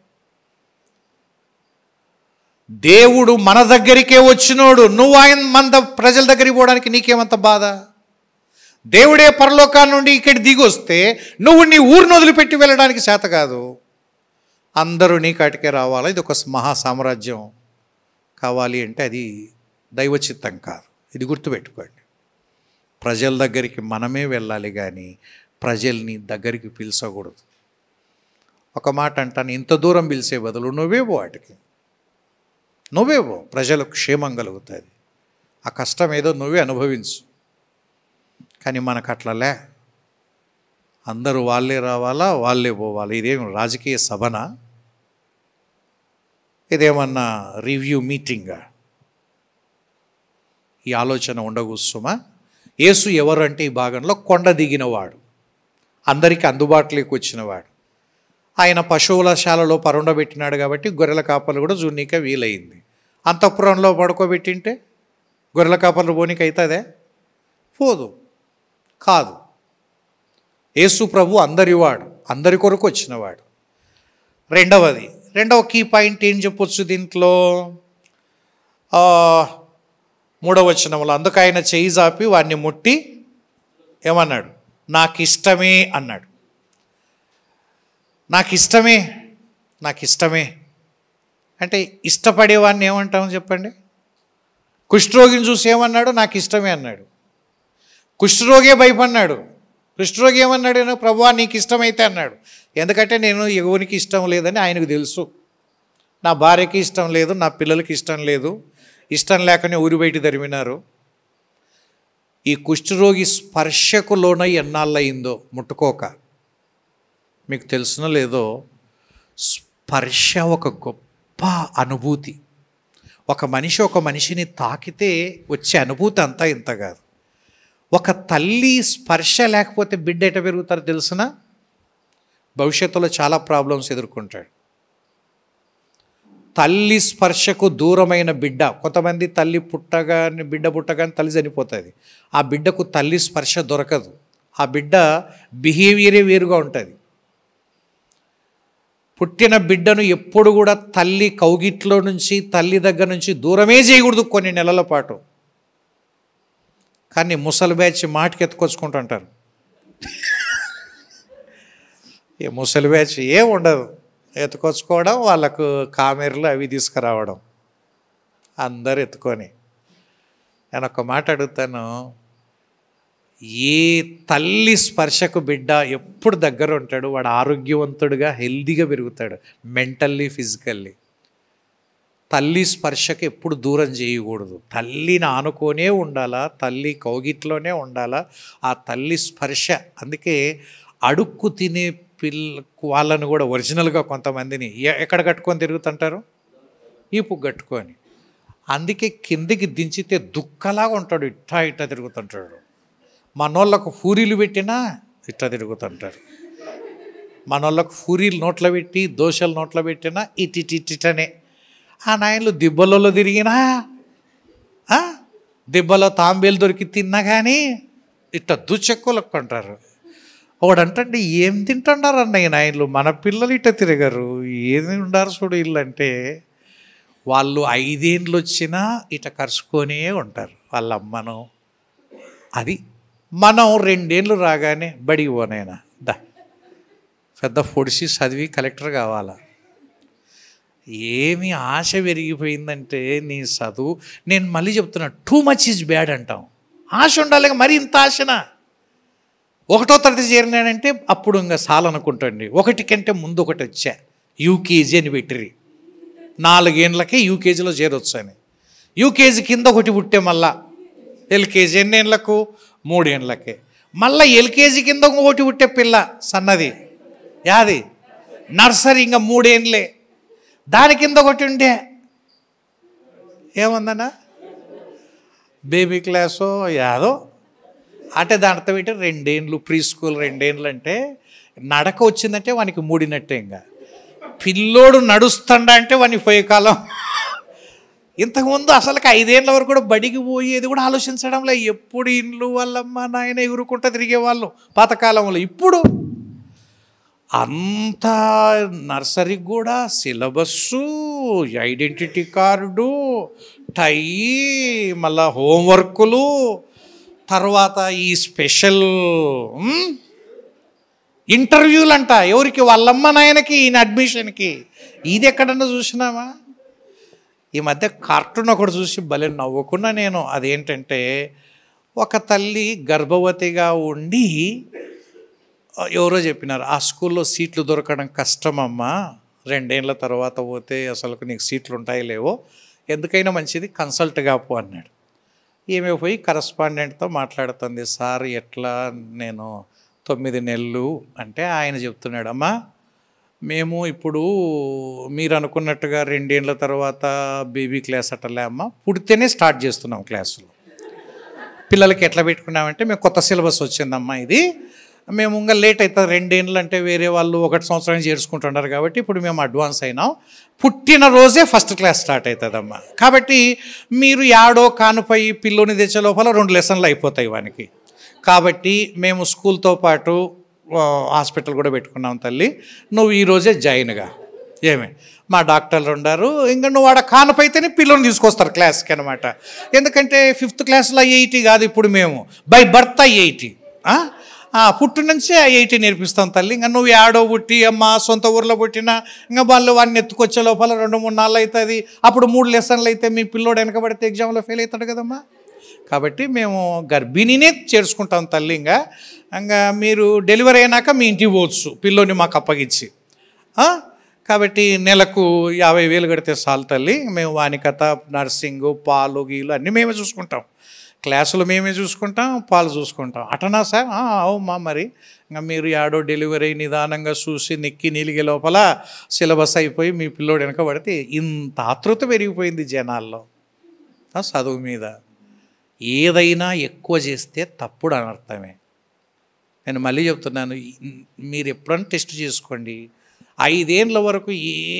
దేవుడు మన దగ్గరికే వచ్చినోడు, నువ్వు మన ప్రజల దగ్గరికి పోవడానికి నీకేమంత బాధ? దేవుడే పరలోకాన్ని నుండి ఇక్కడ దిగి వస్తే నువ్వు నీ ఊరిని వదిలిపెట్టి వెళ్ళడానికి చేత కాదు. అందరూ నీ కాటికే రావాలా. ఇది ఒక మహా సామ్రాజ్యం కావాలి అంటే అది దైవచిత్తం కాదు. ఇది గుర్తుపెట్టుకోండి. ప్రజల దగ్గరికి మనమే వెళ్ళాలి కానీ ప్రజల్ని దగ్గరికి పిలిచకూడదు. ఒక మాట అంటాను, ఇంత దూరం పిలిచే బదులు నువ్వే పో, వాటికి నువ్వే పో, ప్రజలకు క్షేమం కలుగుతుంది, ఆ కష్టం ఏదో నువ్వే అనుభవించు. కానీ మనకు అట్లలే, అందరూ వాళ్ళే రావాలా, వాళ్ళే పోవాలి. ఇదేం రాజకీయ సభనా? ఇదేమన్నా రివ్యూ మీటింగా? ఈ ఆలోచన ఉండకూసుమా? యేసు ఎవరు అంటే ఈ భాగంలో కొండ దిగినవాడు, అందరికీ అందుబాటులోకి వచ్చినవాడు. ఆయన పశువుల శాలలో పరుండబెట్టినాడు కాబట్టి గొర్రెల కాపలు కూడా జున్నీక వీలైంది. అంతఃపురంలో పడుకోబెట్టింటే గొర్రెల కాపలు పోనీకి అవుతుందే? పోదు. కాదు, యేసు ప్రభు అందరివాడు, అందరి కొరకు వచ్చినవాడు. రెండవ కీ పాయింట్ ఏం చెప్పొచ్చు దీంట్లో? 3వ వచనంలో, అందుకు ఆయన చేయి జాపి వాడిని ముట్టి ఏమన్నాడు? నాకు ఇష్టమే అన్నాడు. నాకు ఇష్టమే, నాకు ఇష్టమే అంటే ఇష్టపడేవాడిని ఏమంటామని చెప్పండి? కుష్ఠరోగిని చూసి ఏమన్నాడు? నాకు ఇష్టమే అన్నాడు. కుష్ఠరోగే భయపడినాడు. కుష్ఠరోగి ఏమన్నాడు? ప్రభువా నీకు ఇష్టమైతే అన్నాడు. ఎందుకంటే నేను ఎవరికి ఇష్టం లేదని ఆయనకు తెలుసు. నా భార్యకి ఇష్టం లేదు, నా పిల్లలకి ఇష్టం లేదు, ఇష్టం లేకనే ఊరి బయట తరిమినారు. ఈ కుష్ఠరోగి స్పర్శకు లోనై ఎన్నాళ్ళయిందో ముట్టుకోక. మీకు తెలుసునో లేదో, స్పర్శ ఒక గొప్ప అనుభూతి. ఒక మనిషిని తాకితే వచ్చే అనుభూతి అంతా ఇంత కాదు. ఒక తల్లి స్పర్శ లేకపోతే బిడ్డ ఎట పెరుగుతారో తెలుసునా? భవిష్యత్తులో చాలా ప్రాబ్లమ్స్ ఎదుర్కొంటాడు. తల్లి స్పర్శకు దూరమైన బిడ్డ, కొంతమంది తల్లి బిడ్డ పుట్టగానే తల్లి చనిపోతుంది. ఆ బిడ్డకు తల్లి స్పర్శ దొరకదు. ఆ బిడ్డ బిహేవియరే వేరుగా ఉంటుంది. పుట్టిన బిడ్డను ఎప్పుడు కూడా తల్లి కౌగిట్లో నుంచి, తల్లి దగ్గర నుంచి దూరమే చేయకూడదు కొన్ని నెలల పాటు. కానీ ముసలి బ్యాచ్ మాటికి ఎత్తుకొచ్చుకుంటుంటారు. ఏ ముసలి బ్యాచ్ ఏం ఉండదు, ఎత్తుకొచ్చుకోవడం, వాళ్ళకు కామెర్లు అవి తీసుకురావడం, అందరు ఎత్తుకొని. నేను ఒక మాట అడుగుతాను, ఏ తల్లి స్పర్శకు బిడ్డ ఎప్పుడు దగ్గర ఉంటాడు, వాడు ఆరోగ్యవంతుడుగా హెల్దీగా పెరుగుతాడు, మెంటల్లీ ఫిజికల్లీ. తల్లి స్పర్శకు ఎప్పుడు దూరం చేయకూడదు. తల్లిని ఆనుకొనే ఉండాలా, తల్లి కౌగిట్లోనే ఉండాలా. ఆ తల్లి స్పర్శ, అందుకే అడుక్కు తినే వాళ్ళను కూడా ఒరిజినల్గా కొంతమందిని ఎక్కడ కట్టుకొని తిరుగుతుంటారు? ఈపు కట్టుకొని. అందుకే కిందికి దించితే దుక్కలాగా ఉంటాడు, ఇట్టా తిరుగుతుంటాడు. మనోళ్ళకు పూరీలు పెట్టినా ఇట్లా తిరుగుతుంటారు. మనోళ్ళకు పూరీలు నోట్లో పెట్టి, దోశలు నోట్లో పెట్టినా ఇటిటనే. ఆ నాయనలు దిబ్బలలో తిరిగినా, దిబ్బలో తాంబేలు దొరికి తిన్నా కానీ ఇట్లా దుచ్చెక్కులక్కుంటారు. ఒకడంటే ఏం తింటున్నారు అన్నయ్య నాయనలు, మన పిల్లలు ఇట్ట తిరగరు, ఏది ఉండారు చూడు ఇల్లు అంటే. వాళ్ళు 5 ఏళ్ళు వచ్చినా ఇట కరుచుకొనే ఉంటారు వాళ్ళ అమ్మను. అది మనం 2 ఏళ్ళు రాగానే బడికి పోనైనా దా పెద్ద పొడిసి చదివి కలెక్టర్ కావాలా. ఏమి ఆశ పెరిగిపోయిందంటే నీ చదువు. నేను మళ్ళీ చెప్తున్నా, టూ మచ్ ఈజ్ బ్యాడ్ అంటాం. ఆశ ఉండాలి, మరి ఇంత ఆశనా? 1వ తరగతి చేరినాడంటే అప్పుడు ఇంకా చాలనుకుంటండి. 1 కంటే ముందు ఒకటి వచ్చా, యూకేజీ అని పెట్టిరి. 4 ఏళ్ళకే యూకేజీలో చేరొచ్చు అని. యూకేజీ కింద ఒకటి పుట్టే మళ్ళా ఎల్కేజీ ఎన్ని ఏళ్ళకు? 3 ఏళ్ళకే. మళ్ళీ ఎల్కేజీ కింద ఒకటి పుట్టే పిల్ల సన్నది, యాది నర్సరీ, ఇంకా 3 ఏళ్ళే. దాని కింద ఒకటి ఉండే ఏముందన్నా బేబీ క్లాసో యాదో అంటే దాంతో పెట్టి 2 ఏళ్ళు ప్రీ స్కూల్. 2 ఏళ్ళు అంటే నడక వచ్చిందంటే వానికి మూడినట్టే. ఇంకా పిల్లోడు నడుస్తుండ అంటే వానికి పోయే కాలం. ఇంతకుముందు అసలుకి 5 ఏళ్ళ వరకు కూడా బడికి పోయేది కూడా ఆలోచించడంలే. ఎప్పుడు ఇండ్లు వాళ్ళమ్మ నాయన ఎగురుకుంటూ తిరిగేవాళ్ళు పాతకాలంలో. ఇప్పుడు అంతా నర్సరీకి కూడా సిలబస్సు, ఐడెంటిటీ కార్డు, టై, మళ్ళా హోంవర్కులు, తర్వాత ఈ స్పెషల్ ఇంటర్వ్యూలు అంట. ఎవరికి? వాళ్ళమ్మ నాయనకి, ఈయన అడ్మిషన్కి. ఇది ఎక్కడన్నా చూసినామా? ఈ మధ్య కార్టూన్ ఒకటి చూసి భలే నవ్వుకున్నా నేను. అదేంటంటే ఒక తల్లి గర్భవతిగా ఉండి ఎవరో చెప్పినారు, ఆ స్కూల్లో సీట్లు దొరకడం కష్టమమ్మా, 2 ఏళ్ల తర్వాత పోతే అసలు నీకు సీట్లు ఉంటాయి లేవో, ఎందుకైనా మంచిది కన్సల్ట్ కాపు అన్నాడు. ఈమె పోయి కరస్పాండెంట్తో మాట్లాడుతుంది, సార్ ఎట్లా నేను 9 నెలలు అంటే ఆయన చెప్తున్నాడు, అమ్మా మేము ఇప్పుడు మీరు అనుకున్నట్టుగా 2 ఏళ్ల తర్వాత బేబీ క్లాస్ అట్టలే అమ్మ, పుడితేనే స్టార్ట్ చేస్తున్నాం క్లాసులు. పిల్లలకి ఎట్లా పెట్టుకున్నామంటే మేము కొత్త సిలబస్ వచ్చిందమ్మా, ఇది మేము ఇంకా లేట్ అవుతుంది, 2 ఏళ్ళు అంటే వేరే వాళ్ళు 1 సంవత్సరం చేర్చుకుంటున్నారు కాబట్టి ఇప్పుడు మేము అడ్వాన్స్ అయినాం, పుట్టిన రోజే ఫస్ట్ క్లాస్ స్టార్ట్ అవుతుందమ్మా, కాబట్టి మీరు యాడో కానుపై పిల్లోని తెచ్చే లోపల 2 లెసన్లు అయిపోతాయి వానికి, కాబట్టి మేము స్కూల్తో పాటు హాస్పిటల్ కూడా పెట్టుకున్నాం తల్లి, నువ్వు ఈరోజే జాయిన్గా. ఏమే మా డాక్టర్లు ఉన్నారు, ఇంకా నువ్వు ఆడ కానపైతేనే పిల్లల్ని తీసుకొస్తారు క్లాస్కి అనమాట. ఎందుకంటే 5th క్లాస్లో 80 కాదు, ఇప్పుడు మేము బై బర్త్ 80, పుట్టి నుంచి 80 నేర్పిస్తాం తల్లి. ఇంకా నువ్వు ఆడో పుట్టి అమ్మ సొంత ఊర్లో పుట్టినా ఇంకా వాళ్ళు వాడిని ఎత్తుకొచ్చే లోపల 2-3 నాళ్ళు అవుతుంది, అప్పుడు 3 లెసన్లు అయితే మీ పిల్లోడు వెనకబడితే ఎగ్జామ్లో ఫెయిల్ అవుతాడు కదమ్మా, కాబట్టి మేము గర్భిణీనే చేర్చుకుంటాం తల్లి, ఇంకా మీరు డెలివరీ అయినాక మీ ఇంటికి పోవచ్చు పిల్లోని మాకు అప్పగించి, కాబట్టి నెలకు 50,000 కడితే చాలు తల్లి, మేము వానికత నర్సింగు పాలు గీలు అన్నీ మేమే చూసుకుంటాం, క్లాసులు మేమే చూసుకుంటాం, పాలు చూసుకుంటాం. అటనా సార్? అవుమా, మరి ఇంకా మీరు యాడో డెలివరీ నిదానంగా చూసి నెక్కి నీలిగే లోపల సిలబస్ అయిపోయి మీ పిల్లోడు వెనక పడితే ఇంత ఆతృత పెరిగిపోయింది జనాల్లో చదువు మీద. ఏదైనా ఎక్కువ చేస్తే తప్పుడు అనర్థమే. నేను మళ్ళీ చెప్తున్నాను, మీరు ఎప్పుడన్నా టెస్ట్ చేసుకోండి, 5 ఏళ్ళ వరకు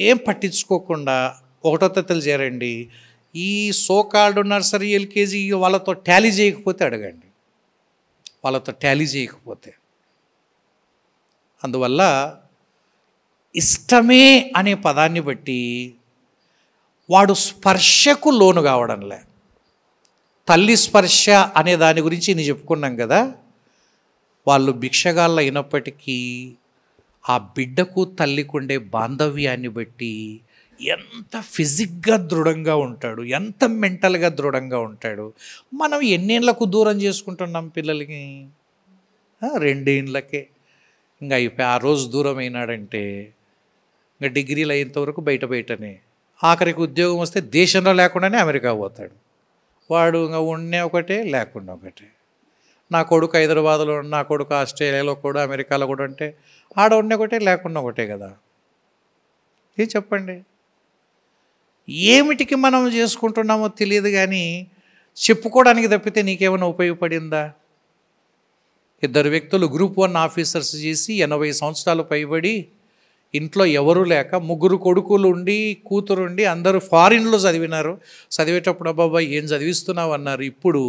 ఏం పట్టించుకోకుండా 1వ తరగతి చేరండి, ఈ సోకాల్డ్ నర్సరీ ఎల్కేజీ వాళ్ళతో టాలీ చేయకపోతే అడగండి, వాళ్ళతో టాలీ చేయకపోతే. అందువల్ల ఇష్టమే అనే పదాన్ని బట్టి వాడు స్పర్శకు లోను కావడంలే. తల్లి స్పర్శ అనే దాని గురించి నేను చెప్పుకున్నాం కదా, వాళ్ళు భిక్షగాళ్ళు అయినప్పటికీ ఆ బిడ్డకు తల్లికి ఉండే బాంధవ్యాన్ని బట్టి ఎంత ఫిజిక్గా దృఢంగా ఉంటాడు, ఎంత మెంటల్గా దృఢంగా ఉంటాడు. మనం ఎన్నేళ్ళకు దూరం చేసుకుంటున్నాం పిల్లలకి? 2 ఏళ్ళకే ఇంకా అయిపోయి. ఆ రోజు దూరం అయినాడంటే ఇంకా డిగ్రీలు అయ్యేంతవరకు బయటనే, ఆఖరికి ఉద్యోగం వస్తే దేశంలో లేకుండానే అమెరికా పోతాడు వాడు. ఇంకా ఉండే ఒకటే లేకుండా ఒకటే. నా కొడుకు హైదరాబాద్లో, నా కొడుకు ఆస్ట్రేలియాలో కూడా అమెరికాలో కూడా ఉంటే ఆడ ఉండే ఒకటే లేకుండా ఒకటే కదా. ఏం చెప్పండి, ఏమిటికి మనం చేసుకుంటున్నామో తెలియదు కానీ చెప్పుకోవడానికి తప్పితే నీకేమైనా ఉపయోగపడిందా? 2 వ్యక్తులు గ్రూప్ 1 ఆఫీసర్స్ చేసి 80 సంవత్సరాలు పైబడి ఇంట్లో ఎవరూ లేక 3 కొడుకులు ఉండి కూతురుండి అందరూ ఫారిన్లో చదివినారు. చదివేటప్పుడు అబ్బాబా ఏం చదివిస్తున్నావు అన్నారు. ఇప్పుడు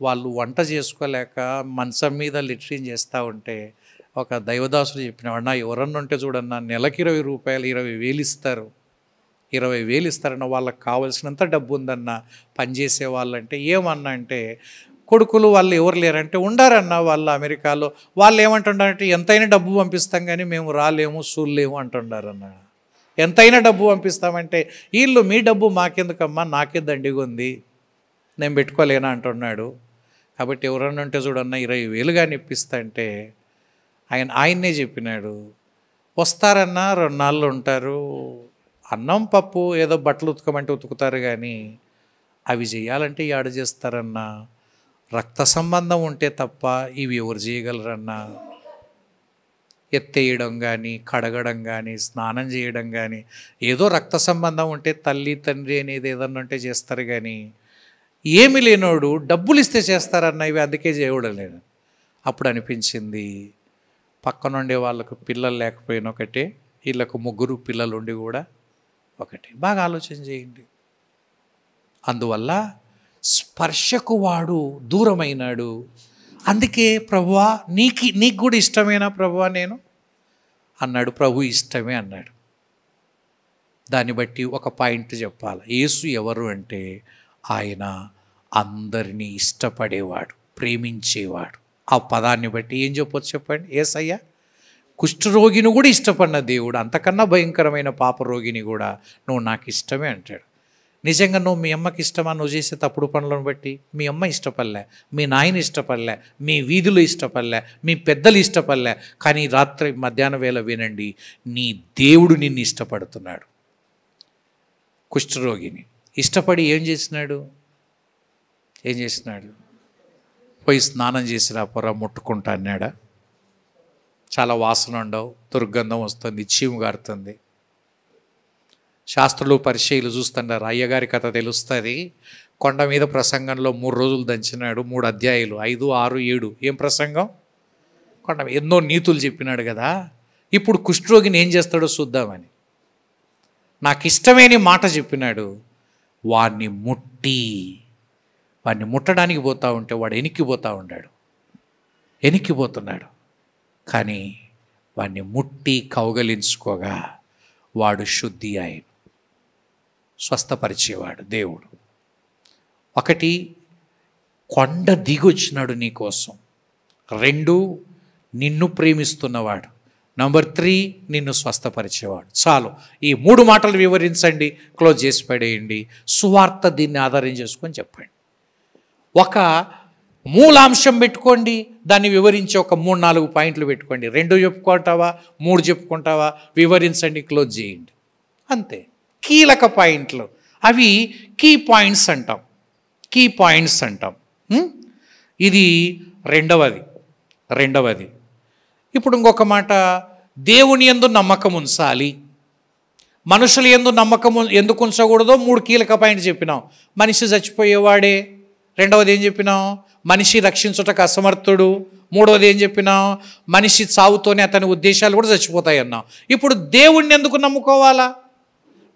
వాళ్ళు వంట చేసుకోలేక మంచం మీద లిటరింగ్ చేస్తూ ఉంటే ఒక దైవదాసుడు చెప్పినాడు, నా ఎవరన్నా ఉంటే చూడన్నా నెలకి 20 రూపాయలు 20,000 ఇస్తారు, 20,000 ఇస్తారన్న, వాళ్ళకి కావాల్సినంత డబ్బు ఉందన్న పనిచేసే వాళ్ళంటే. ఏమన్నా అంటే కొడుకులు వాళ్ళు ఎవరు లేరంటే ఉండారన్న వాళ్ళు అమెరికాలో. వాళ్ళు ఏమంటున్నారంటే ఎంతైనా డబ్బు పంపిస్తాం కానీ మేము రాలేము చూడలేము అంటున్నారన్న. ఎంతైనా డబ్బు పంపిస్తామంటే వీళ్ళు మీ డబ్బు మాకెందుకమ్మా, నాకే దండిగా ఉంది, నేను పెట్టుకోలేనా అంటున్నాడు. కాబట్టి ఎవరన్నా ఉంటే చూడన్నా 20,000 కానీ ఇప్పిస్తా అంటే ఆయన్నే చెప్పినాడు, వస్తారన్నా 2 నాళ్ళు ఉంటారు, అన్నం పప్పు ఏదో బట్టలు ఉతకమంటే ఉతుకుతారు కానీ అవి చేయాలంటే యాడ చేస్తారన్నా, రక్త సంబంధం ఉంటే తప్ప ఇవి ఎవరు చేయగలరన్నా. ఎత్తేయడం కానీ కడగడం కానీ స్నానం చేయడం కానీ ఏదో రక్త సంబంధం ఉంటే తల్లి తండ్రి అనేది ఏదన్నా ఉంటే చేస్తారు కానీ ఏమి లేనోడు డబ్బులు ఇస్తే చేస్తారన్న ఇవి అందుకే చేయడం లేదు. అప్పుడు అనిపించింది, పక్కనుండే వాళ్ళకు పిల్లలు లేకపోయినా ఒకటే, వీళ్ళకు 3 పిల్లలు ఉండి కూడా ఒకటే. బాగా ఆలోచన చేయండి. అందువల్ల స్పర్శకు వాడు దూరమైనాడు. అందుకే ప్రభువా నీకు కూడా ఇష్టమేనా ప్రభువా నేను అన్నాడు. ప్రభు ఇష్టమే అన్నాడు. దాన్ని బట్టి ఒక పాయింట్ చెప్పాలి. యేసు ఎవరు అంటే ఆయన అందరినీ ఇష్టపడేవాడు, ప్రేమించేవాడు. ఆ పదాన్ని బట్టి ఏం చెప్పొచ్చు చెప్పండి? యేసయ్య కుష్ఠరోగిని కూడా ఇష్టపడిన దేవుడు, అంతకన్నా భయంకరమైన పాప రోగిని కూడా నువ్వు నాకు ఇష్టమే అంటాడు. నిజంగా నువ్వు మీ అమ్మకి ఇష్టమా? నువ్వు చేసే తప్పుడు పనులను బట్టి మీ అమ్మ ఇష్టపడలే, మీ నాయన ఇష్టపడలే, మీ వీధులు ఇష్టపడలే, మీ పెద్దలు ఇష్టపడలే. కానీ రాత్రి మధ్యాహ్నం వేళ వినండి, నీ దేవుడు నిన్ను ఇష్టపడుతున్నాడు. కుష్ఠరోగిని ఇష్టపడి ఏం చేసినాడు? పోయి స్నానం చేసిరా పొర ముట్టుకుంటా అన్నాడా? చాలా వాసన ఉండవు, దుర్గంధం వస్తుంది, చీము గారుతుంది. శాస్త్రులు పరిచయులు చూస్తుంటారు, అయ్యగారి కథ తెలుస్తుంది. కొండ మీద ప్రసంగంలో 3 రోజులు దంచినాడు, 3 అధ్యాయులు, 5, 6, 7. ఏం ప్రసంగం? కొండ మీద ఎన్నో నీతులు చెప్పినాడు కదా. ఇప్పుడు కుష్ఠరోగిని ఏం చేస్తాడో చూద్దామని నాకు ఇష్టమేని మాట చెప్పినాడు. వాడిని ముట్టడానికి పోతా ఉంటే వాడు ఎనిక్కిపోతున్నాడు. కానీ వాడిని ముట్టి కౌగలించుకోగా వాడు శుద్ధి ఆయన, స్వస్థపరిచేవాడు దేవుడు. 1 కొండ దిగొచ్చినాడు నీ కోసం. 2 నిన్ను ప్రేమిస్తున్నవాడు. నంబర్ 3 నిన్ను స్వస్థపరిచేవాడు. చాలు, ఈ 3 మాటలు వివరించండి, క్లోజ్ చేసి పడేయండి. సువార్త దీన్ని ఆధారం చేసుకొని చెప్పండి. ఒక మూలాంశం పెట్టుకోండి, దాన్ని వివరించి ఒక 3-4 పాయింట్లు పెట్టుకోండి. 2 చెప్పుకుంటావా, 3 చెప్పుకుంటావా, వివరించండి, క్లోజ్ చేయండి, అంతే. కీలక పాయింట్లు అవి కీ పాయింట్స్ అంటాం. ఇది రెండవది. ఇప్పుడు ఇంకొక మాట, దేవుని యందు నమ్మకం ఉంచాలి. మనుషుల యందు నమ్మకం ఎందుకు ఉంచకూడదో 3 కీలక పాయింట్లు చెప్పినాం. మనిషి చచ్చిపోయేవాడే. 2వది ఏం చెప్పినాం? మనిషి రక్షించుటకు అసమర్థుడు. 3వది ఏం చెప్పినాం? మనిషి చావుతోనే అతని ఉద్దేశాలు కూడా చచ్చిపోతాయి అన్నాం. ఇప్పుడు దేవుణ్ణి ఎందుకు నమ్ముకోవాలా?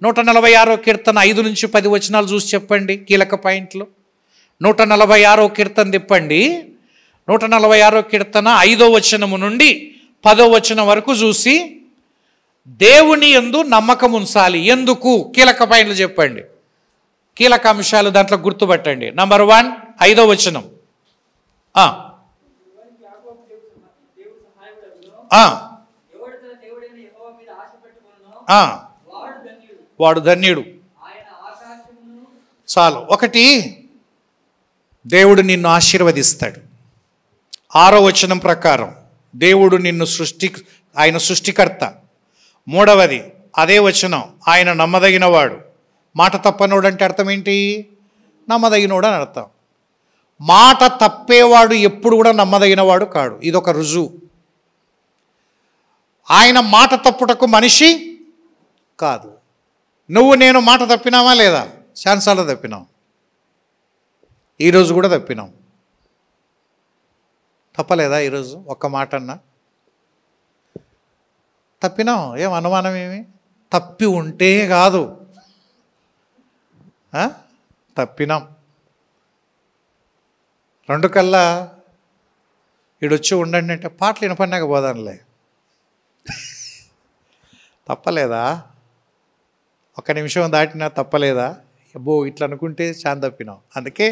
146వ కీర్తన 5-10 వచనాలు చూసి చెప్పండి కీలక పాయింట్లు. 146వ కీర్తన తిప్పండి. 146వ కీర్తన 5వ వచనము నుండి 10వ వచనం వరకు చూసి దేవుని యందు నమ్మకం ఉంచాలి. ఎందుకు? కీలక పాయింట్లు చెప్పండి, కీలక అంశాలు దాంట్లో గుర్తుపట్టండి. నంబర్ 1, 5వ వచనం. వాడు ధన్యుడు. చాలు. 1, దేవుడు నిన్ను ఆశీర్వదిస్తాడు. 6వ వచనం ప్రకారం దేవుడు నిన్ను ఆయన సృష్టికర్త. 3వది అదే వచనం, ఆయన నమ్మదగినవాడు. మాట తప్పనోడు అంటే అర్థం ఏంటి? నమ్మదగినోడు అని అర్థం. మాట తప్పేవాడు ఎప్పుడు కూడా నమ్మదగినవాడు కాడు. ఇదొక రుజువు. ఆయన మాట తప్పుటకు మనిషి కాదు. నువ్వు నేను మాట తప్పినామా లేదా? ఛాన్సార్లు తప్పినాం. ఈరోజు కూడా తప్పినాం. తప్పలేదా ఈరోజు? ఒక్క మాట అన్నా తప్పినాం. ఏం అనుమానం ఏమి? తప్పి ఉంటే కాదు, తప్పినాం. 2 కల్లా ఈడొచ్చి ఉండండి అంటే పాటలు వినపడినాక పోదానులే. తప్పలేదా? 1 నిమిషం దాటినా తప్పలేదా? అబ్బో ఇట్లా అనుకుంటే చాలా తప్పినాం. అందుకే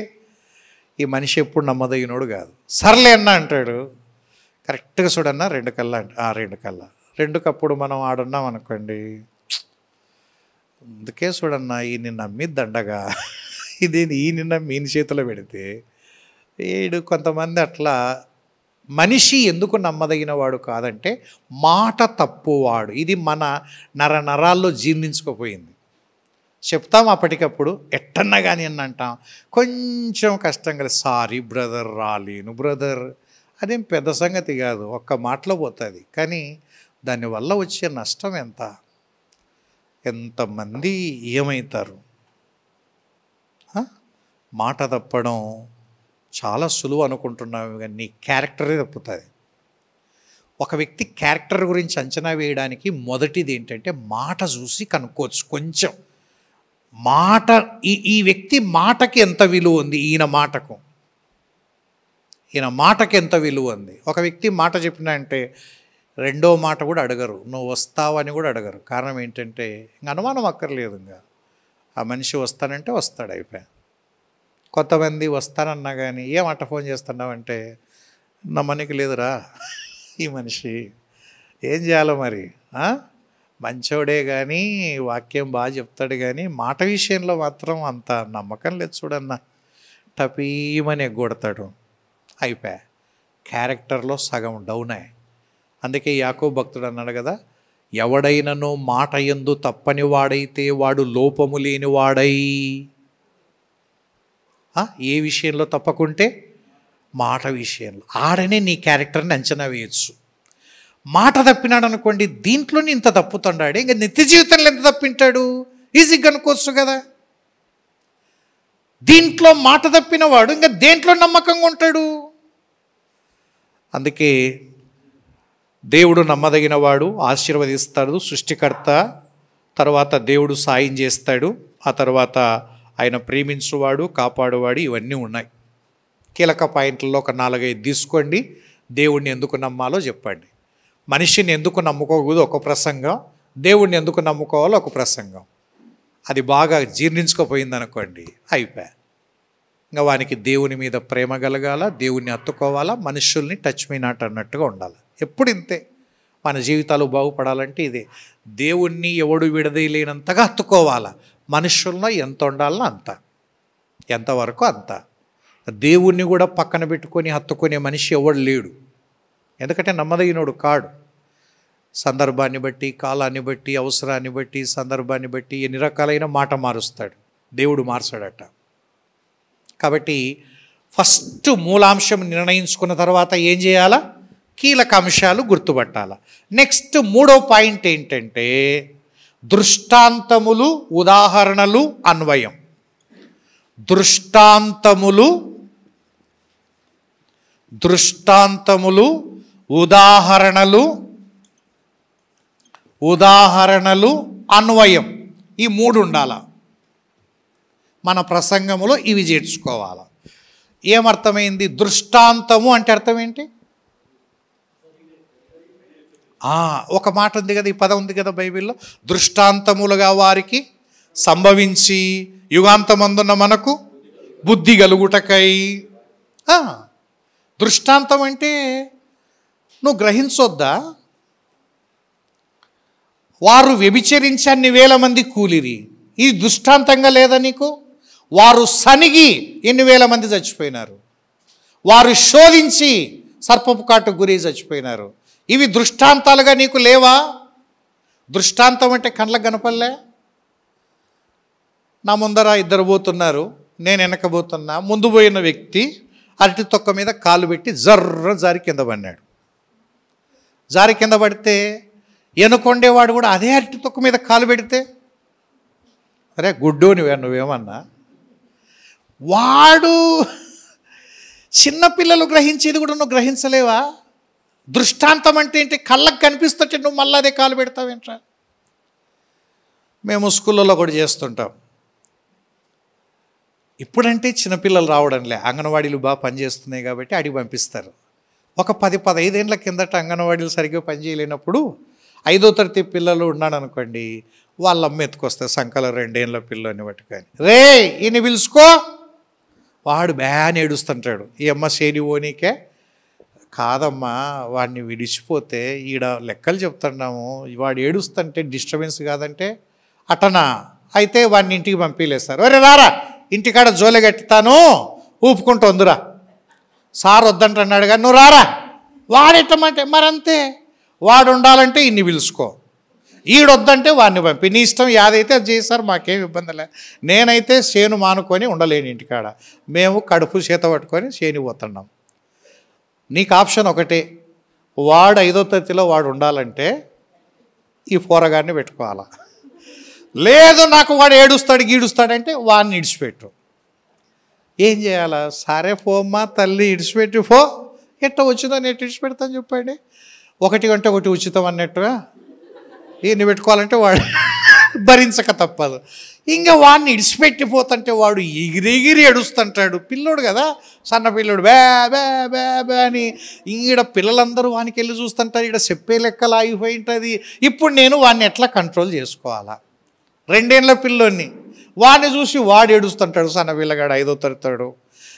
ఈ మనిషి ఎప్పుడు నమ్మదగినోడు కాదు. సర్లే అన్న అంటాడు, కరెక్ట్గా చూడన్నా 2 కల్లా అంటే 2 కల్లా. 2కి అప్పుడు మనం ఆడున్నాం అనుకోండి, అందుకే చూడన్నా ఈయన నమ్మిద్ది దండగా, ఇది ఈయన నమ్మి ఈయన చేతిలో పెడితే వీడు. కొంతమంది అట్లా. మనిషి ఎందుకు నమ్మదగిన వాడు కాదంటే మాట తప్పువాడు. ఇది మన నరాల్లో జీర్ణించుకోపోయింది. చెప్తాం అప్పటికప్పుడు, ఎట్టన్నా కానీ అని అంటాం. కొంచెం కష్టం కదా, సారీ బ్రదర్, రాలేను బ్రదర్, అదేం పెద్ద సంగతి కాదు, ఒక్క మాటలో పోతుంది. కానీ దానివల్ల వచ్చే నష్టం ఎంతమంది ఏమవుతారు? మాట తప్పడం చాలా సులువు అనుకుంటున్నాము, కానీ నీ క్యారెక్టరే తప్పుతుంది. ఒక వ్యక్తి క్యారెక్టర్ గురించి అంచనా వేయడానికి మొదటిది ఏంటంటే మాట చూసి కనుక్కోవచ్చు. కొంచెం మాట, ఈ వ్యక్తి మాటకి ఎంత విలువ ఉంది, ఈయన మాటకి ఎంత విలువ ఉంది. ఒక వ్యక్తి మాట చెప్పినా అంటే 2వ మాట కూడా అడగరు, నువ్వు వస్తావని కూడా అడగరు. కారణం ఏంటంటే ఇంక అనుమానం అక్కర్లేదు, ఇంకా ఆ మనిషి వస్తానంటే వస్తాడు, అయిపోయా. కొంతమంది వస్తానన్నా కానీ ఏమాట ఫోన్ చేస్తున్నావంటే నమ్మనికి లేదురా ఈ మనిషి, ఏం చేయాలో మరి, మంచోడే కానీ వాక్యం బాగా చెప్తాడు కానీ మాట విషయంలో మాత్రం అంత నమ్మకం లేదు చూడన్నా. టపీమని ఎగ్గొడతాడు, అయిపోయా, క్యారెక్టర్లో సగం డౌన్ అయ్యాయి. అందుకే యాకోబు భక్తుడు అన్నాడు కదా, ఎవడైనను మాట యందు తప్పని వాడైతే వాడు లోపము లేని వాడై. ఏ విషయంలో తప్పకుంటే? మాట విషయంలో. ఆడనే నీ క్యారెక్టర్ని అంచనా వేయచ్చు. మాట తప్పినాడు అనుకోండి, దీంట్లోనే ఇంత తప్పుతుండాడు, ఇంకా నిత్య జీవితంలో ఎంత తప్పింటాడు ఈజీగా అనుకోవచ్చు కదా. దీంట్లో మాట తప్పిన వాడు ఇంకా దేంట్లో నమ్మకంగా ఉంటాడు? అందుకే దేవుడు నమ్మదగిన వాడు, ఆశీర్వదిస్తాడు, సృష్టికర్త, తర్వాత దేవుడు సాయం చేస్తాడు, ఆ తర్వాత ఆయన ప్రేమించువాడు, కాపాడువాడు, ఇవన్నీ ఉన్నాయి. కీలక పాయింట్లలో ఒక 4-5 తీసుకోండి. దేవుణ్ణి ఎందుకు నమ్మాలో చెప్పండి. మనిషిని ఎందుకు నమ్ముకోకూడదు ఒక ప్రసంగం, దేవుణ్ణి ఎందుకు నమ్ముకోవాలో ఒక ప్రసంగం. అది బాగా జీర్ణించుకోపోయింది అనుకోండి, అయిపోయా. ఇంకా వానికి దేవుని మీద ప్రేమ కలగాల, దేవుణ్ణి హత్తుకోవాలా, మనుషుల్ని టచ్ మీ నాట్ అన్నట్టుగా ఉండాలి. ఎప్పుడు ఇంతే. మన జీవితాలు బాగుపడాలంటే ఇదే. దేవుణ్ణి ఎవడు విడదీయలేనంతగా హత్తుకోవాలా, మనుషుల్లో ఎంత ఉండాలనో అంత, ఎంతవరకు అంత. దేవుణ్ణి కూడా పక్కన పెట్టుకొని హత్తుకునే మనిషి ఎవడు లేడు. ఎందుకంటే నమ్మదగినోడు కాడు. సందర్భాన్ని బట్టి, కాలాన్ని బట్టి, అవసరాన్ని బట్టి, సందర్భాన్ని బట్టి ఎన్ని రకాలైన మాట మారుస్తాడు, దేవుడు మార్చాడట. కాబట్టి ఫస్ట్ మూలాంశం నిర్ణయించుకున్న తర్వాత ఏం చేయాలా? కీలక అంశాలు గుర్తుపట్టాల. నెక్స్ట్ 3వ పాయింట్ ఏంటంటే దృష్టాంతములు, ఉదాహరణలు, అన్వయం. దృష్టాంతములు, ఉదాహరణలు, అన్వయం. ఈ 3 ఉండాల మన ప్రసంగములో. ఇవి చేర్చుకోవాలి. ఏమర్థమైంది? దృష్టాంతము అంటే అర్థం ఏంటి? ఒక మాట ఉంది కదా, ఈ పదం ఉంది కదా బైబిల్లో, దృష్టాంతములుగా వారికి సంభవించి యుగాంతమందున్న మనకు బుద్ధి కలుగుటకై. దృష్టాంతం అంటే నువ్వు గ్రహించొద్దా? వారు వ్యభిచరించి అన్ని వేల మంది కూలిరి, ఈ దృష్టాంతంగా లేదా నీకు? వారు సనిగి ఎన్ని వేల మంది చచ్చిపోయినారు, వారు శోధించి సర్పపు కాటుకు గురి చచ్చిపోయినారు. ఇవి దృష్టాంతాలుగా నీకు లేవా? దృష్టాంతం అంటే కళ్ళకు కనపడలే? నా ముందర 2 పోతున్నారు, నేను వెనకబోతున్నా. ముందు పోయిన వ్యక్తి అరటి తొక్క మీద కాలు పెట్టి జారి కింద పడినాడు. జారి కింద పడితే వెనుకొండేవాడు కూడా అదే అరటి తొక్క మీద కాలు పెడితే, అరే గుడ్డు నువ్వేమన్నా? వాడు చిన్నపిల్లలు గ్రహించేది కూడా నువ్వు గ్రహించలేవా? దృష్టాంతం అంటే ఏంటి? కళ్ళకు కనిపిస్తుంటే నువ్వు మళ్ళీ అదే కాలు పెడతావేంట్రా? మేము స్కూళ్ళలో కూడా చేస్తుంటాం. ఇప్పుడంటే చిన్నపిల్లలు రావడంలే, అంగన్వాడీలు బాగా పనిచేస్తున్నాయి కాబట్టి అడిగి పంపిస్తారు. ఒక 10-15 ఏళ్ళ కిందట అంగన్వాడీలు సరిగ్గా పనిచేయలేనప్పుడు 5వ తరగతి పిల్లలు ఉన్నాడు అనుకోండి, వాళ్ళ అమ్మ ఎత్తుకొస్తారు సంకల 2 ఏళ్ళ పిల్లని పట్టుకొని, రే ఈయన పిలుచుకో. వాడు బ్యాన్ ఏడుస్తుంటాడు. ఈ అమ్మ శని ఓనికే కాదమ్మా, వాడిని విడిచిపోతే ఈడ లెక్కలు చెప్తున్నాము, వాడు ఏడుస్తుంటే డిస్టర్బెన్స్ కాదంటే అటనా, అయితే వాడిని ఇంటికి పంపిలేస్తారు. ఒరే రారా, ఇంటికాడ జోలె కట్టుతాను, ఊపుకుంటూ వందురా, సార్ వద్దంటున్నాడు కానీ నువ్వు రారా. వాడెట్టమంటే మరంతే, వాడు ఉండాలంటే ఇన్ని పిలుచుకో, ఈడొద్దంటే వాడిని పంపి, నీ ఇష్టం యాదైతే అది చేస్తారు, మాకేం ఇబ్బంది లే. నేనైతే చేను మానుకొని ఉండలేను ఇంటికాడ, మేము కడుపు చేత పట్టుకొని చేని పోతున్నాం. నీకు ఆప్షన్ ఒకటే, వాడు 5వ తరగతిలో వాడు ఉండాలంటే ఈ పోరగాడిని పెట్టుకోవాలా, లేదు నాకు వాడు ఏడుస్తాడు గీడుస్తాడంటే వాడిని ఇడిచిపెట్టు. ఏం చేయాలా? సరే పోమ్మా తల్లి ఇడిచిపెట్టి పో, ఎట్ట వచ్చిందో నేను ఇడిచిపెడతాను చెప్పండి. 1 గంట 1 ఉచితం అన్నట్టుగా ఈయన్ని పెట్టుకోవాలంటే వాడు భరించక తప్పదు. ఇంకా వాడిని ఇడిచిపెట్టిపోతుంటే వాడు ఎగిరెగిరి ఏడుస్తుంటాడు. పిల్లోడు కదా, సన్న పిల్లోడు, బ్యా బ్యా బ్యా బ్యా అని. ఈడ పిల్లలందరూ వానికి వెళ్ళి చూస్తుంటారు, ఈడ చెప్పే లెక్కలు ఆగిపోయి ఉంటుంది. ఇప్పుడు నేను వాడిని ఎట్లా కంట్రోల్ చేసుకోవాలా? 2 ఏళ్ళ పిల్లోని వాడిని చూసి వాడు ఏడుస్తుంటాడు, సన్న పిల్లగాడు 5వ తరగతాడు.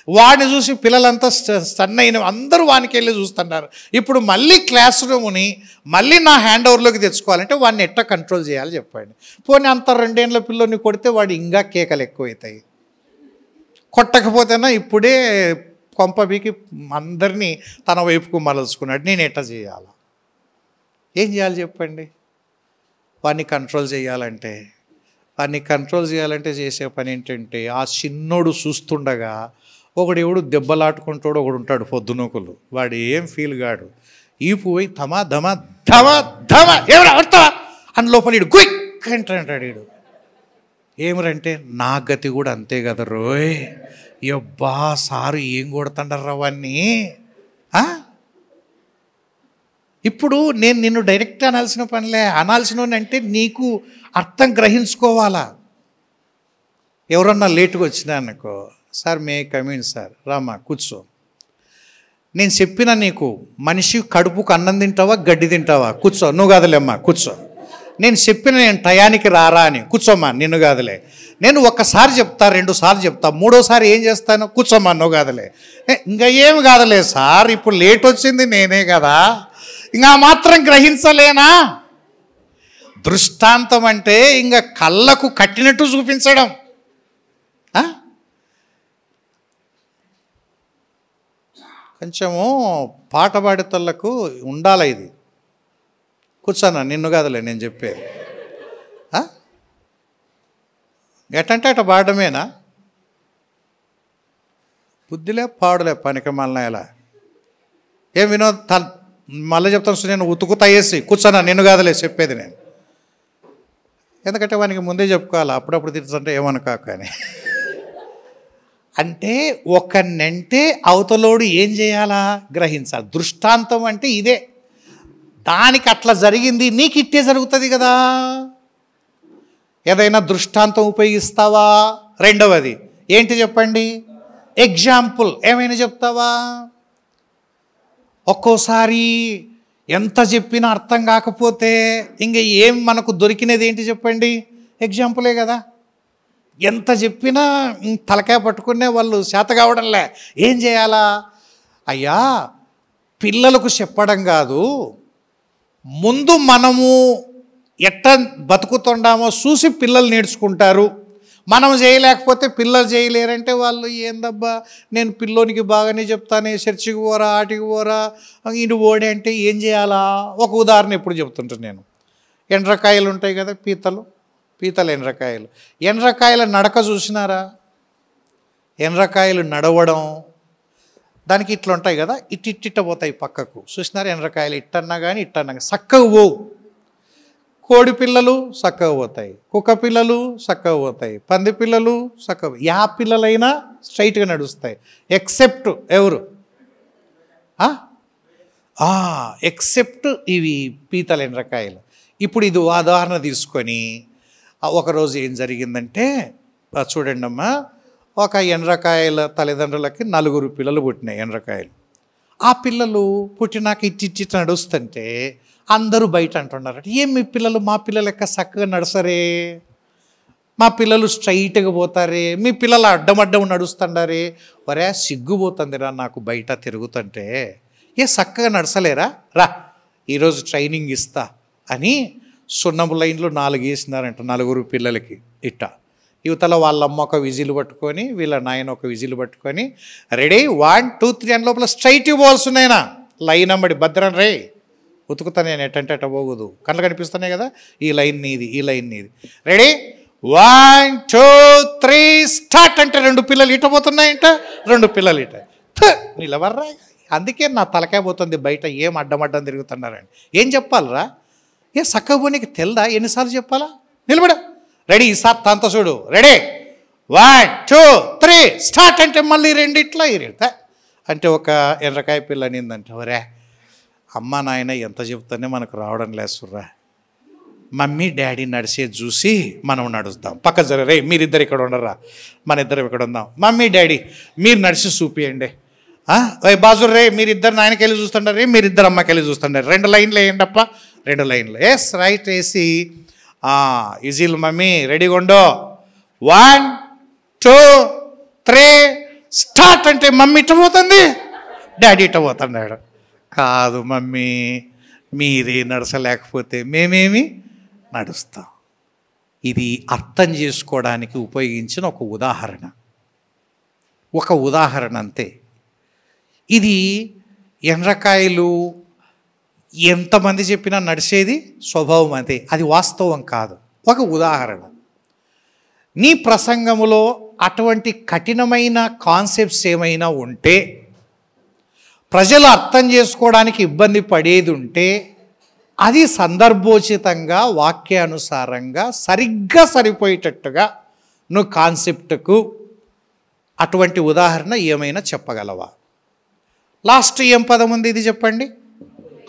వాడిని చూసి పిల్లలంతా స్టన్ అయిన అందరూ వానికి వెళ్ళి చూస్తున్నారు. ఇప్పుడు మళ్ళీ క్లాస్ రూమ్ని మళ్ళీ నా హ్యాండ్ ఓవర్లోకి తెచ్చుకోవాలంటే వాడిని ఎట్లా కంట్రోల్ చేయాలి చెప్పండి. పోనీ అంత 2 ఏళ్ల పిల్లని కొడితే వాడు ఇంకా కేకలు ఎక్కువవుతాయి. కొట్టకపోతేనా ఇప్పుడే కొంపబీకి అందరినీ తన వైపుకు మరల్చుకున్నాడు. నేను ఎట్లా చేయాలా? ఏం చేయాలి చెప్పండి? వాడిని కంట్రోల్ చేయాలంటే చేసే పని ఏంటంటే, ఆ చిన్నోడు చూస్తుండగా ఒకడెవడు దెబ్బలాటుకుంటాడు, ఒకడు ఉంటాడు పొద్దునొకలు, వాడు ఏం ఫీల్ కాడు. ఈపు పోయి ధమా ధమా ధమా ధమా ఎవరు ఆడతావా అని లోపల వీడు క్విక్ అంటాడు. వీడు ఏమరంటే, నా గతి కూడా అంతే కదా రోయ్, యబ్బా సారు ఏం కొడుతుండర్రా వాన్ని. ఇప్పుడు నేను నిన్ను డైరెక్ట్ అనాల్సిన పనిలే, అనాల్సిన అంటే నీకు అర్థం గ్రహించుకోవాలా. ఎవరన్నా లేటుగా వచ్చినా అనుకో, sir may come in sir, Rama కూర్చో. నేను చెప్పిన నీకు మనిషి కడుపుకు అన్నం తింటావా గడ్డి తింటావా? కూర్చో. నువ్వు కాదులేమ్మా కూర్చో. నేను చెప్పిన నేను టయానికి రారా అని, కూర్చోమ్మా నిన్ను కాదులే. నేను ఒక్కసారి చెప్తా, 2 సార్లు చెప్తా, 3వ సారి ఏం చేస్తాను? కూర్చోమ్మా నువ్వు కాదులే. ఇంకా ఏమి కాదులే సార్, ఇప్పుడు లేట్ వచ్చింది నేనే కదా, ఇంకా మాత్రం గ్రహించలేనా? దృష్టాంతం అంటే ఇంకా కళ్ళకు కట్టినట్టు చూపించడం. కొంచెము పాట పాడేతోళ్ళకు ఉండాలి ఇది. కూర్చోనా నిన్ను కాదులే నేను చెప్పేది. ఎటంటే అట పాడమేనా? బుద్ధిలే పాడులే పనికి మళ్ళీ ఎలా ఏం వినోద్ మళ్ళీ చెప్తాను, నేను ఉతుకుతా వేసి కూర్చోనా నిన్ను కాదులే చెప్పేది నేను. ఎందుకంటే వానికి ముందే చెప్పుకోవాలి, అప్పుడప్పుడు తిరుగుతుంటే ఏమనుకా కానీ. అంటే ఒకనంటే అవతలోడు ఏం చేయాలా? గ్రహించాలి. దృష్టాంతం అంటే ఇదే. దానికి అట్లా జరిగింది, నీకు ఇట్టే జరుగుతుంది కదా. ఏదైనా దృష్టాంతం ఉపయోగిస్తావా? రెండవది ఏంటి చెప్పండి? ఎగ్జాంపుల్ ఏమైనా చెప్తావా? ఒక్కోసారి ఎంత చెప్పినా అర్థం కాకపోతే ఇంక ఏం మనకు దొరికినది ఏంటి చెప్పండి? ఎగ్జాంపులే కదా. ఎంత చెప్పినా తలకాయ పట్టుకునే వాళ్ళు చేత కావడంలే. ఏం చేయాలా? అయ్యా పిల్లలకు చెప్పడం కాదు, ముందు మనము ఎట్లా బతుకుతుండామో చూసి పిల్లలు నేర్చుకుంటారు. మనం చేయలేకపోతే పిల్లలు చేయలేరంటే వాళ్ళు ఏందబ్బా నేను పిల్లోనికి బాగానే చెప్తానే, చర్చికి పోరా ఆటికి పోరా ఇటు ఓడే అంటే ఏం చేయాలా? ఒక ఉదాహరణ ఎప్పుడు చెప్తుంటాను నేను. ఎండ్రకాయలు ఉంటాయి కదా, పీతలు ఎండ్రకాయల నడక చూసినారా? ఎండ్రకాయలు నడవడం దానికి ఇట్లా ఉంటాయి కదా, ఇట్టిట్ట పోతాయి పక్కకు. చూసినారా? ఎండ్రకాయలు ఇట్టన్నా కానీ చక్కగా పోవు. కోడి పిల్లలు చక్కగా పోతాయి, కుక్క పిల్లలు చక్కగా పోతాయి, పంది పిల్లలు చక్కగా, యా పిల్లలైనా స్ట్రైట్గా నడుస్తాయి. ఎక్సెప్ట్ ఎవరు? ఎక్సెప్ట్ ఇవి పీతల ఎండ్రకాయలు. ఇప్పుడు ఇది ఉదాహరణ తీసుకొని ఒకరోజు ఏం జరిగిందంటే, చూడండి అమ్మా, ఒక ఎండ్రకాయల తల్లిదండ్రులకి 4 పిల్లలు పుట్టినాయి ఎండ్రకాయలు. ఆ పిల్లలు పుట్టినాక ఇచ్చి నడుస్తుంటే అందరూ బయట అంటున్నారట, ఏం మీ పిల్లలు మా పిల్లలు లెక్క చక్కగా నడసరే, మా పిల్లలు స్ట్రైట్గా పోతారే, మీ పిల్లలు అడ్డమడ్డం నడుస్తుండారే. వరే సిగ్గుపోతుందిరా నాకు బయట తిరుగుతుంటే, చక్కగా నడసలేరా, రా ఈరోజు ట్రైనింగ్ ఇస్తా అని సున్నము లైన్లు 4 వేసినారంట 4 పిల్లలకి. యువతల వాళ్ళమ్మ ఒక విజిల్ పట్టుకొని, వీళ్ళ నాయన ఒక విజిల్ పట్టుకొని, రెడీ 1 2 3 అని లోపల స్ట్రైట్ పోవాల్సి ఉన్నాయినా లైన్ అమ్మడి భద్రం రే ఉతుకుతా నేను ఎట్టంటే అట్ట పోకూడదు, కళ్ళు కనిపిస్తున్నాయి కదా, ఈ లైన్ నీది ఈ లైన్ నీది, రెడీ 1 2 3 స్టార్ట్ అంటే 2 పిల్లలు ఇట పోతున్నాయంట, 2 పిల్లలు ఇట నిలవర్రా. అందుకే నా తలకాయ పోతుంది బయట ఏం అడ్డమడ్డం తిరుగుతున్నారని. ఏం చెప్పాలరా? సక్కబోనికి తెల్దా? ఎన్నిసార్లు చెప్పాలా? నిలబడ, రెడీ ఈసారి తనతో చూడు, రెడీ 1 2 3 స్టార్ట్ అంటే మళ్ళీ 2 ఇట్లా ఇరుతా అంటే ఒక ఎండ్రకాయ పిల్ల అనిందంటే, ఒరే అమ్మ నాయన ఎంత చెప్తానే మనకు రావడం లేసుర్రా, మమ్మీ డాడీ నడిచేది చూసి మనం నడుస్తాం, పక్క జర రే మీరిద్దరు ఇక్కడ ఉండరా, మన ఇద్దరు ఇక్కడ ఉందాం, మమ్మీ డాడీ మీరు నడిచి చూపియండి, బాజు రే మీరిద్దరు నాయనకెళ్ళి చూస్తుండారు, రే మీరిద్దరు అమ్మకెళ్ళి చూస్తుండారు, 2 లైన్లు వేయండప్ప, 2 లైన్లు ఎస్ రైట్ వేసి ఈజీలు మమ్మీ రెడీగా ఉండో 1 2 3 స్టార్ట్ అంటే మమ్మీ ఇట్ట పోతుంది, డాడీ ఇట్ట పోతున్నాడు. కాదు మమ్మీ, మీరే నడచలేకపోతే మేమేమి నడుస్తాం. ఇది అర్థం చేసుకోవడానికి ఉపయోగించిన ఒక ఉదాహరణ అంతే. ఇది ఎండ్రకాయలు ఎంతమంది చెప్పినా నడిచేది స్వభావం అంతే, అది వాస్తవం కాదు. ఒక ఉదాహరణ. నీ ప్రసంగములో అటువంటి కఠినమైన కాన్సెప్ట్స్ ఏమైనా ఉంటే, ప్రజలు అర్థం చేసుకోవడానికి ఇబ్బంది పడేది ఉంటే, అది సందర్భోచితంగా వాక్యానుసారంగా సరిగ్గా సరిపోయేటట్టుగా నువ్వు కాన్సెప్ట్కు అటువంటి ఉదాహరణ ఏమైనా చెప్పగలవా? లాస్ట్ ఏం పదం ఉంది ఇది చెప్పండి?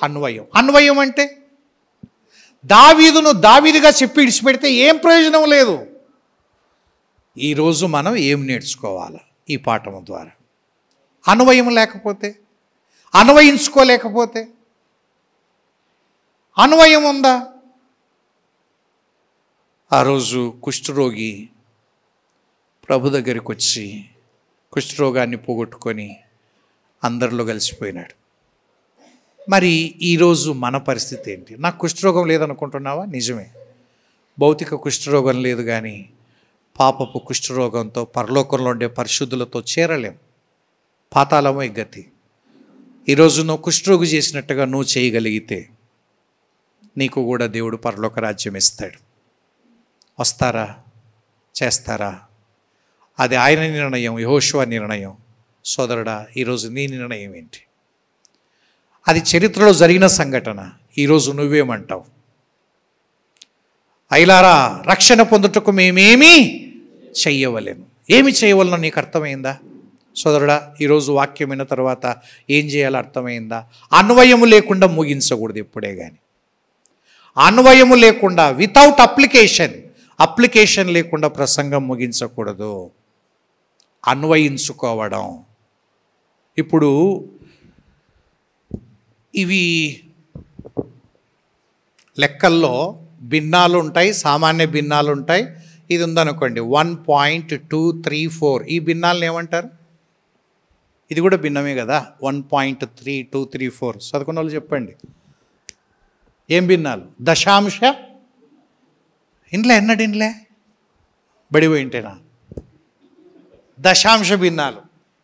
అన్వయం. అన్వయం అంటే దావీదును దావీదుగా చెప్పి ఇడిచిపెడితే ఏం ప్రయోజనం లేదు. ఈరోజు మనం ఏం నేర్చుకోవాలి ఈ పాఠం ద్వారా? అన్వయం లేకపోతే, అన్వయించుకోలేకపోతే, అన్వయం ఉందా? ఆ రోజు కుష్ఠరోగి ప్రభు దగ్గరికి వచ్చి కుష్ఠరోగాన్ని పోగొట్టుకొని అందరిలో కలిసిపోయినాడు. మరి ఈరోజు మన పరిస్థితి ఏంటి? నాకు కుష్ఠరోగం లేదనుకుంటున్నావా? నిజమే, భౌతిక కుష్ఠరోగం లేదు, కానీ పాపపు కుష్ఠరోగంతో పరలోకంలో ఉండే పరిశుద్ధులతో చేరలేం. పాతాళమే గతి. ఈరోజు నువ్వు కుష్ఠరోగి చేసినట్టుగా నువ్వు చేయగలిగితే నీకు కూడా దేవుడు పరలోక రాజ్యం ఇస్తాడు. వస్తారా? చేస్తారా? అది ఆయన నిర్ణయం, యెహోషువ నిర్ణయం. సోదరుడా, ఈరోజు నీ నిర్ణయం ఏంటి? అది చరిత్రలో జరిగిన సంఘటన. ఈరోజు నువ్వేమంటావు? అయిలారా, రక్షణ పొందుటకు మేమేమీ చెయ్యవలేము. ఏమి చేయవలనో నీకు అర్థమైందా? సోదరుడా, ఈరోజు వాక్యం విన్న తర్వాత ఏం చేయాలో అర్థమైందా? అన్వయము లేకుండా ముగించకూడదు ఎప్పుడే కానీ. అన్వయము లేకుండా, వితౌట్ అప్లికేషన్ లేకుండా ప్రసంగం ముగించకూడదు. అన్వయించుకోవడం. ఇప్పుడు ఇవి లెక్కల్లో భిన్నాలు ఉంటాయి, సామాన్య భిన్నాలు ఉంటాయి. ఇది ఉందనుకోండి 1.234, ఈ భిన్నాలను ఏమంటారు? ఇది కూడా భిన్నమే కదా, 1.3234. చదువుకున్న వాళ్ళు చెప్పండి, ఏం భిన్నాలు? దశాంశ ఇండ్లే బడిపోయింటేనా? దశాంశ భిన్నాలు.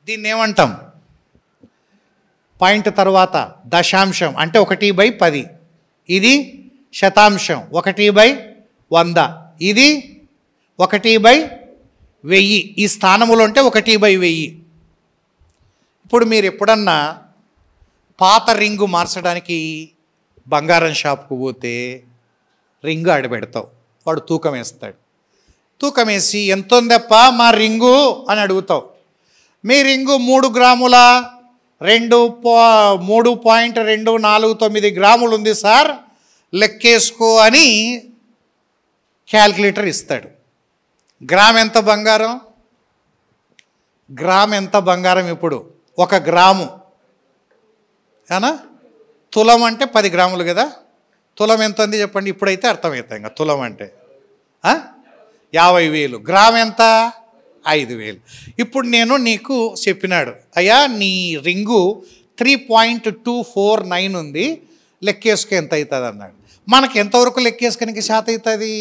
దీన్ని ఏమంటాం? పాయింట్ తర్వాత దశాంశం అంటే 1/10. ఇది శతాంశం 1/100. ఇది 1/1000. ఈ స్థానములో ఉంటే 1/1000. ఇప్పుడు మీరు ఎప్పుడన్నా పాత రింగు మార్చడానికి బంగారం షాప్కు పోతే రింగు ఆడబెడతావు, వాడు తూకం వేస్తాడు. తూకం వేసి ఎంత ఉందప్ప మా రింగు అని అడుగుతావు. మీ రింగు 3 గ్రాముల 3.249 గ్రాములు ఉంది సార్, లెక్కేసుకో అని క్యాల్కులేటర్ ఇస్తాడు. గ్రామ్ ఎంత బంగారం? ఇప్పుడు 1 గ్రాము ఏనా? తులం అంటే 10 గ్రాములు కదా. తులం ఎంత ఉంది చెప్పండి? ఇప్పుడైతే అర్థమవుతాయి. ఇంకా తులం అంటే 50,000. గ్రామ్ ఎంత? 5,000. ఇప్పుడు నేను నీకు చెప్పినాడు, అయ్యా నీ రింగు 3.249 ఉంది, లెక్కేసుకు ఎంత అవుతుంది అన్నాడు. మనకి ఎంతవరకు లెక్కేసుకునికి శాత అవుతుంది?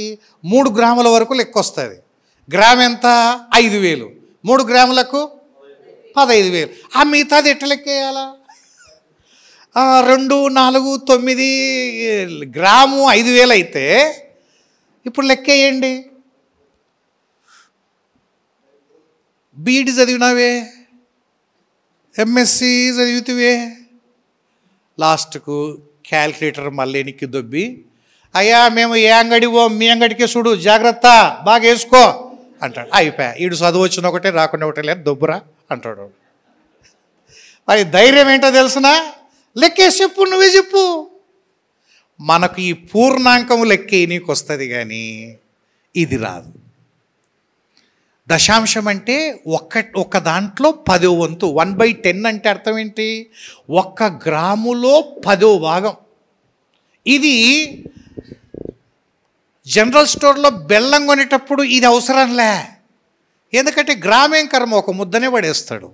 3 గ్రాముల వరకు లెక్క వస్తుంది. గ్రామ్ ఎంత? 5,000. 3 గ్రాములకు 15,000. ఆ మిగతాది ఎట్లా లెక్కేయాలా? 2, 4, 9 గ్రాము 5,000 అయితే ఇప్పుడు లెక్కేయండి. బీఈడి చదివినావే, ఎంఎస్సి చదివితివే, లాస్ట్కు క్యాల్కులేటర్ మళ్ళీ ఎనికి దొబ్బి, అయ్యా మేము ఏ అంగడి మీ అంగడికే చూడు, జాగ్రత్త బాగా వేసుకో అంటాడు. అయిపోయా, ఈడు చదువు వచ్చిన ఒకటే రాకుండా ఒకటే లేదు, దొబ్బురా అంటాడు. అది ధైర్యం ఏంటో తెలుసునా? లెక్కేసి చెప్పు, నువ్వే చెప్పు. మనకు ఈ పూర్ణాంకము లెక్కే నీకు వస్తుంది, కానీ ఇది రాదు. దశాంశం అంటే ఒక దాంట్లో 10వ వంతు. 1/10 అంటే అర్థం ఏంటి? 1 గ్రాములో 10వ భాగం. ఇది జనరల్ స్టోర్లో బెల్లం కొనేటప్పుడు ఇది అవసరంలే. ఎందుకంటే గ్రామేం కర్మ, ఒక ముద్దనే పడేస్తాడు.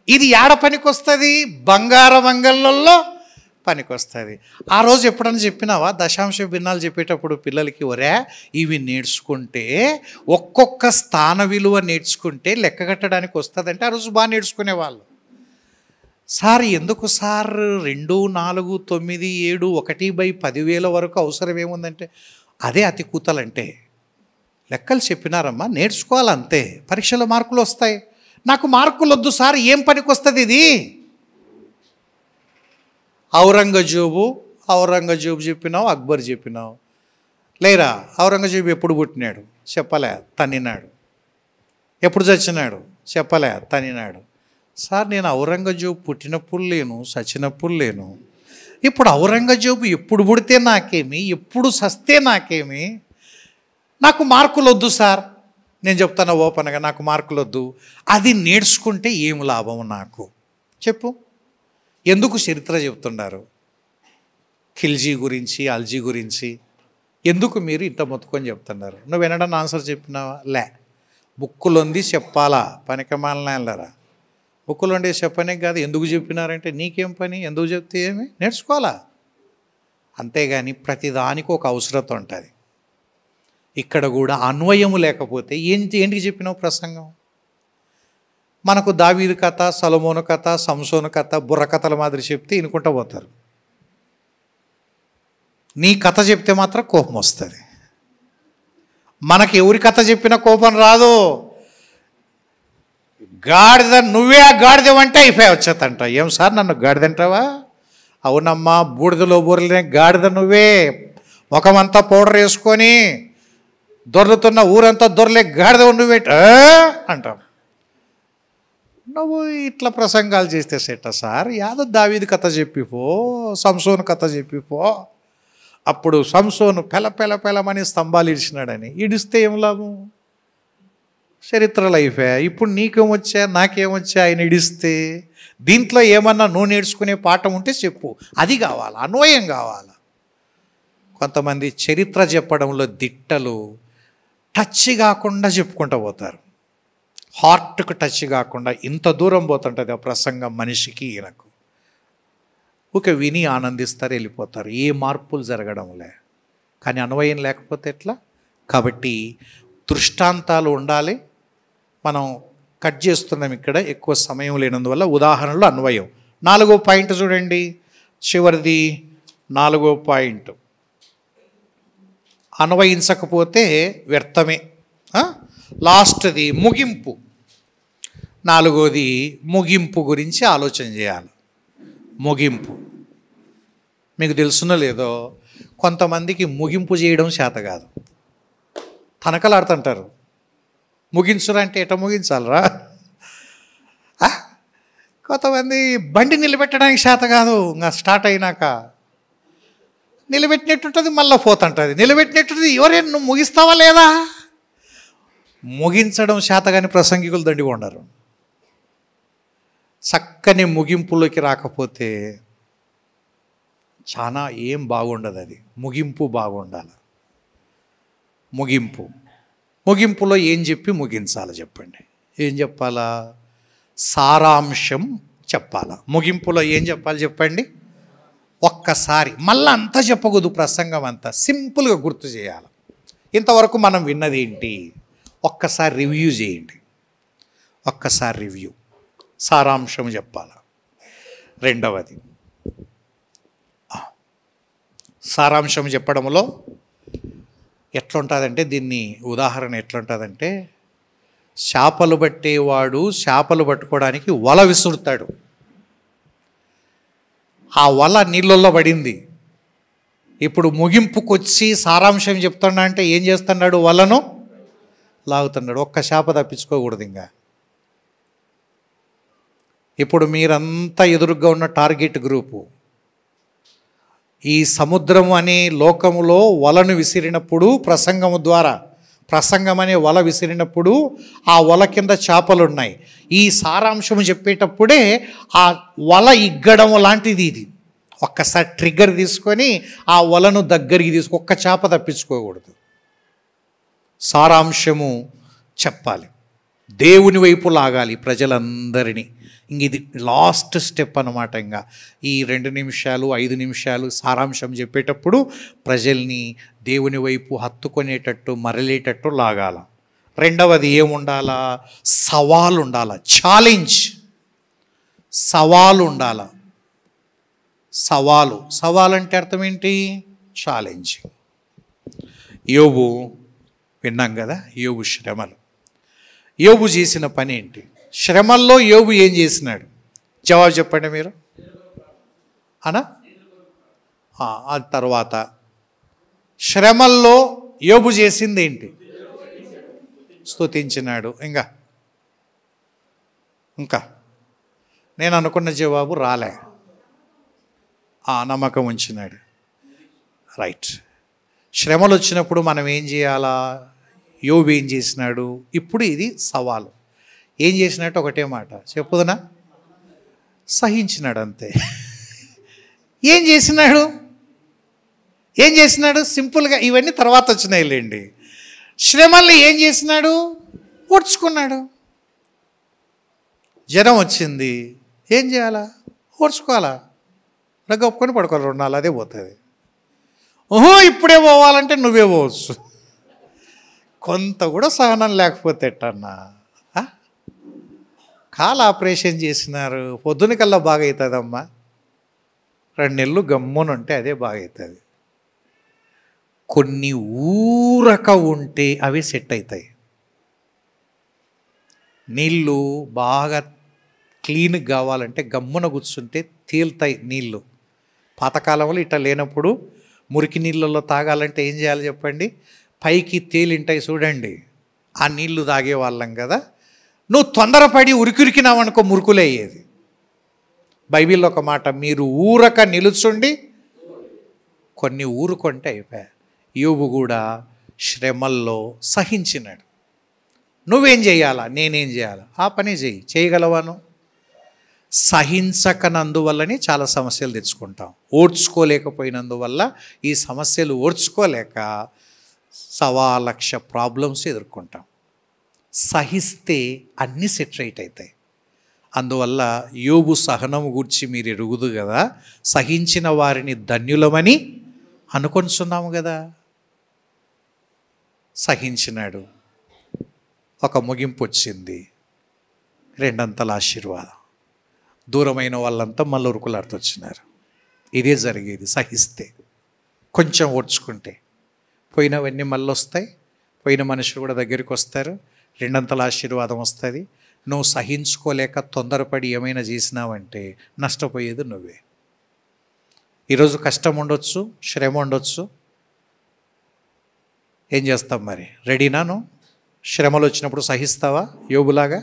ఇది ఏడ పనికి వస్తుంది? బంగారం అంగళ్ళల్లో పనికి వస్తుంది. ఆ రోజు ఎప్పుడన్నా చెప్పినావా దశాంశ భిన్నాలు చెప్పేటప్పుడు పిల్లలకి, ఒరే ఇవి నేర్చుకుంటే ఒక్కొక్క స్థాన విలువ నేర్చుకుంటే లెక్క కట్టడానికి వస్తుందంటే ఆ రోజు బాగా నేర్చుకునేవాళ్ళు. సార్ ఎందుకు సార్ 2, 4, 9, 7, 1/10,000 వరకు అవసరం ఏముందంటే, అదే అతి కూతలంటే. లెక్కలు చెప్పినారమ్మా, నేర్చుకోవాలంతే, పరీక్షలో మార్కులు వస్తాయి. నాకు మార్కులు వద్దు సార్, ఏం పనికి వస్తుంది ఇది? ఔరంగజేబు చెప్పినావు, అక్బర్ చెప్పినావు. లేరా ఔరంగజేబు ఎప్పుడు పుట్టినాడు? చెప్పలే, తన్నినాడు. ఎప్పుడు చచ్చినాడు? చెప్పలే, తన్నినాడు. సార్ నేను ఔరంగజేబు పుట్టినప్పుడు లేను, చచ్చినప్పుడు లేను. ఇప్పుడు ఔరంగజేబు ఎప్పుడు పుడితే నాకేమి, ఎప్పుడు చస్తే నాకేమి? నాకు మార్కులు వద్దు సార్. నేను చెప్తాను ఓపెన్గా, నాకు మార్కులు వద్దు. అది నేర్చుకుంటే ఏం లాభం నాకు చెప్పు? ఎందుకు చరిత్ర చెప్తున్నారు? ఖిల్జీ గురించి, అల్జీ గురించి ఎందుకు మీరు ఇంత మొత్తుకొని చెప్తున్నారు? నువ్వు వినడానికి ఆన్సర్ చెప్పినావా? లే. బుక్కులొంది చెప్పాలా? పనికిమాలరా బుక్కులుండే చెప్పనే కాదు. ఎందుకు చెప్పినారంటే నీకేం పని, ఎందుకు చెప్తే ఏమి? నేర్చుకోవాలా. అంతేగాని ప్రతిదానికి ఒక అవసరత ఉంటుంది. ఇక్కడ కూడా అన్వయము లేకపోతే ఏంటికి చెప్పినావు ప్రసంగం? మనకు దావీదు కథ, సొలొమోను కథ, సంసోను కథ, బుర్ర కథల మాదిరి చెప్తే ఇనుకుంటా పోతారు. నీ కథ చెప్తే మాత్రం కోపం వస్తుంది. మనకి ఎవరి కథ చెప్పినా కోపం రాదు. గాడిద, నువ్వే ఆ గాడిదవంటే అయిపోయి వచ్చేదంట. ఏం సార్ నన్ను గాడిదంటావా? అవునమ్మా, బూడిదలో బూరలే గాడిద నువ్వే. ముఖమంతా పౌడర్ వేసుకొని దొర్లుతున్న ఊరంతా దొరలే గాడిద నువ్వే అంటాం. నువ్వు ఇట్లా ప్రసంగాలు చేస్తే సెట్ట సార్? యాదో దావీదు కథ చెప్పిపో, సంసోను కథ చెప్పిపో. అప్పుడు సంసోను పెలమని స్తంభాలు ఇడిచినాడని. ఇడిస్తే ఏం లాభం? చరిత్ర లైఫే. ఇప్పుడు నీకేమొచ్చా, నాకేమొచ్చా ఆయన ఇడిస్తే? దీంట్లో ఏమన్నా నువ్వు నేర్చుకునే పాఠం ఉంటే చెప్పు. అది కావాలా, అన్వయం కావాలా. కొంతమంది చరిత్ర చెప్పడంలో దిట్టలు టచ్ కాకుండా చెప్పుకుంటూ పోతారు. హార్ట్కు టచ్ కాకుండా ఇంత దూరం పోతుంటుంది ఆ ప్రసంగం మనిషికి, ఈయనకు. ఓకే, విని ఆనందిస్తారు, వెళ్ళిపోతారు. ఏ మార్పులు జరగడంలే. కానీ అన్వయం లేకపోతే ఎట్లా? కాబట్టి దృష్టాంతాలు ఉండాలి. మనం కట్ చేస్తున్నాం ఇక్కడ, ఎక్కువ సమయం లేనందువల్ల. ఉదాహరణలు అన్వయం. 4వ పాయింట్ చూడండి, చివరిది 4వ పాయింట్. అన్వయించకపోతే వ్యర్థమే. లాస్ట్ది ముగింపు. 4వది ముగింపు గురించి ఆలోచన చేయాలి. ముగింపు మీకు తెలుసునో లేదో, కొంతమందికి ముగింపు చేయడం చేత కాదు. తనకలాడుతుంటారు. ముగించురా అంటే ఎట ముగించాలరా? కొంతమంది బండి నిలబెట్టడానికి చేత కాదు. ఇంకా స్టార్ట్ అయినాక నిలబెట్టినట్టుంటుంది, మళ్ళీ పోతుంటుంది. నిలబెట్టినట్టుంది, ఎవరైనా నువ్వు ముగిస్తావా లేదా? ముగించడం చేత కానీ ప్రసంగికులు దండిగా ఉండరు. చక్కని ముగింపులోకి రాకపోతే చాలా ఏం బాగుండదు. అది ముగింపు బాగుండాలి. ముగింపులో ఏం చెప్పి ముగించాలి చెప్పండి? ఏం చెప్పాలా? సారాంశం చెప్పాలా. ముగింపులో ఏం చెప్పాలి చెప్పండి? ఒక్కసారి మళ్ళీ అంతా చెప్పకూడదు, ప్రసంగం అంతా సింపుల్గా గుర్తు చేయాలి. ఇంతవరకు మనం విన్నది ఏంటి? ఒక్కసారి రివ్యూ చేయండి. ఒక్కసారి రివ్యూ, సారాంశం చెప్పాలి. రెండవది, సారాంశం చెప్పడంలో ఎట్లుంటుందంటే, దీన్ని ఉదాహరణ ఎట్లుంటుందంటే, చేపలు పట్టేవాడు చేపలు పట్టుకోవడానికి వల విసురుతాడు. ఆ వల నీళ్ళల్లో పడింది. ఇప్పుడు ముగింపుకొచ్చి సారాంశం చెప్తున్నా అంటే ఏం చేస్తున్నాడు? వలను లాగుతున్నాడు. ఒక్క చేప తప్పించుకోకూడదు. ఇంకా ఇప్పుడు మీరంతా ఎదురుగా ఉన్న టార్గెట్ గ్రూపు ఈ సముద్రం అనే లోకములో వలను విసిరినప్పుడు, ప్రసంగము ద్వారా, ప్రసంగం అనే వల విసిరినప్పుడు ఆ వల కింద చేపలున్నాయి. ఈ సారాంశము చెప్పేటప్పుడే ఆ వల ఇగ్గడం లాంటిది ఇది. ఒక్కసారి ట్రిగ్గర్ తీసుకొని ఆ వలను దగ్గరికి ఒక్క చేప తప్పించుకోకూడదు. సారాంశము చెప్పాలి. దేవుని వైపు లాగాలి ప్రజలందరినీ. ఇంక ఇది లాస్ట్ స్టెప్ అన్నమాట. ఇంకా ఈ 2 నిమిషాలు 5 నిమిషాలు సారాంశం చెప్పేటప్పుడు ప్రజల్ని దేవుని వైపు హత్తుకునేటట్టు మరలేటట్టు లాగాల. రెండవది ఏముండాలా? సవాలు ఉండాల, ఛాలెంజ్. సవాలు ఉండాల. సవాలు అంటే అర్థం ఏంటి? ఛాలెంజ్. యోబు విన్నాం కదా, యోబు శ్రమలు. యోబు చేసిన పని ఏంటి? శ్రమల్లో యోబు ఏం చేసినాడు? జవాబు చెప్పండి మీరు. అనా ఆ తర్వాత శ్రమల్లో యోబు చేసింది ఏంటి? స్తుతించినాడు. ఇంకా నేను అనుకున్న జవాబు రాలే. నమ్మకం ఉంచినాడు. రైట్. శ్రమలు వచ్చినప్పుడు మనం ఏం చేయాలా? యోబు ఏం చేసినాడు? ఇప్పుడు ఇది సవాలు. ఏం చేసినట్టు ఒకటే మాట చెప్పుదనా? సహించినాడు అంతే. ఏం చేసినాడు? సింపుల్గా ఇవన్నీ తర్వాత వచ్చినాయిలేండి. శ్రమల్ని ఏం చేసినాడు? ఓడ్చుకున్నాడు. జ్వరం వచ్చింది, ఏం చేయాలా? ఓడ్చుకోవాలా? ఒప్పుకొని పడుకోవాలి, 2 నాళ్ళు అదే పోతుంది. ఇప్పుడే పోవాలంటే నువ్వే పోవచ్చు. కొంత కూడా సహనం లేకపోతే ఎట్టన్నా? కాలు ఆపరేషన్ చేసినారు, పొద్దునకల్లా బాగా అవుతుందమ్మా. 2 నెలలు గమ్మునుంటే అదే బాగా అవుతుంది. కొన్ని ఊరక ఉంటే అవి సెట్ అవుతాయి. నీళ్ళు బాగా క్లీన్ కావాలంటే గమ్మున కూర్చుంటే తేలుతాయి నీళ్ళు. పాతకాలంలో ఇట్లా లేనప్పుడు మురికి నీళ్ళల్లో తాగాలంటే ఏం చేయాలి చెప్పండి? పైకి తేలింటాయి చూడండి, ఆ నీళ్లు తాగేవాళ్ళం కదా. నువ్వు తొందరపడి ఉరికిరికినావనుకో మురుకులే అయ్యేది. బైబిల్లో ఒక మాట, మీరు ఊరక నిలుచుండి కొన్ని ఊరుకుంటే అయిపోయా. యోబు కూడా శ్రమల్లో సహించినాడు. నువ్వేం చేయాలా? నేనేం చేయాలా? ఆ పని చేయగలవాను? సహించకనందువల్లనే చాలా సమస్యలు తెచ్చుకుంటాం. ఓడ్చుకోలేకపోయినందువల్ల ఈ సమస్యలు ఓడ్చుకోలేక 1,00,000 ప్రాబ్లమ్స్ ఎదుర్కొంటాం. సహిస్తే అన్నీ సెట్ రైట్ అవుతాయి. అందువల్ల యోబు సహనము గూర్చి మీరు ఎరుగుదు కదా, సహించిన వారిని ధన్యులమని అనుకొనిచున్నాము కదా. సహించినాడు, ఒక ముగింపు వచ్చింది, 2 అంతల ఆశీర్వాదం. దూరమైన వాళ్ళంతా మళ్ళీ ఉరుకులాడుతొచ్చినారు. ఇదే జరిగేది. సహిస్తే, కొంచెం ఓడ్చుకుంటే పోయినవన్నీ మళ్ళీ వస్తాయి. పోయిన మనుషులు కూడా దగ్గరికి వస్తారు. 2 అంతల ఆశీర్వాదం వస్తుంది. నువ్వు సహించుకోలేక తొందరపడి ఏమైనా చేసినావంటే నష్టపోయేది నువ్వే. ఈరోజు కష్టం ఉండొచ్చు, శ్రమ ఉండొచ్చు. ఏం చేస్తాం మరి? రెడీనాను? శ్రమలు వచ్చినప్పుడు సహిస్తావా? యోబులాగా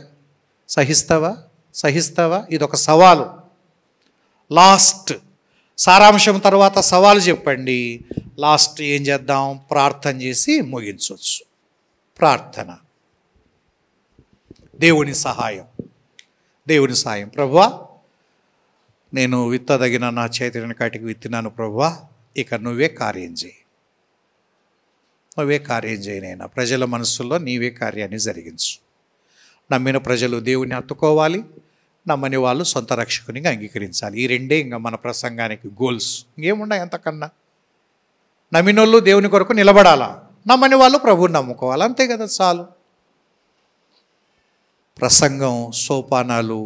సహిస్తావా? ఇదొక సవాలు. లాస్ట్ సారాంశం తర్వాత సవాలు చెప్పండి. లాస్ట్ ఏం చేద్దాం? ప్రార్థన చేసి ముగించవచ్చు. ప్రార్థన, దేవుని సహాయం. ప్రభువా, నేను విత్తదగిన నా చేతిని కాటికి విత్తినాను ప్రభువా, ఇక నువ్వే కార్యం చేయి. నైనా ప్రజల మనస్సుల్లో నీవే కార్యాన్ని జరిగించు. నమ్మిన ప్రజలు దేవుని హత్తుకోవాలి, నమ్మని వాళ్ళు సొంత రక్షకునిగా అంగీకరించాలి. ఈ 2 ఇంకా మన ప్రసంగానికి గోల్స్. ఇంకేమున్నాయి అంతకన్నా? నమ్మినోళ్ళు దేవుని కొరకు నిలబడాలా, నమ్మని వాళ్ళు ప్రభువుని నమ్ముకోవాలి, అంతే కదా, చాలు. ప్రసంగం సోపానాలు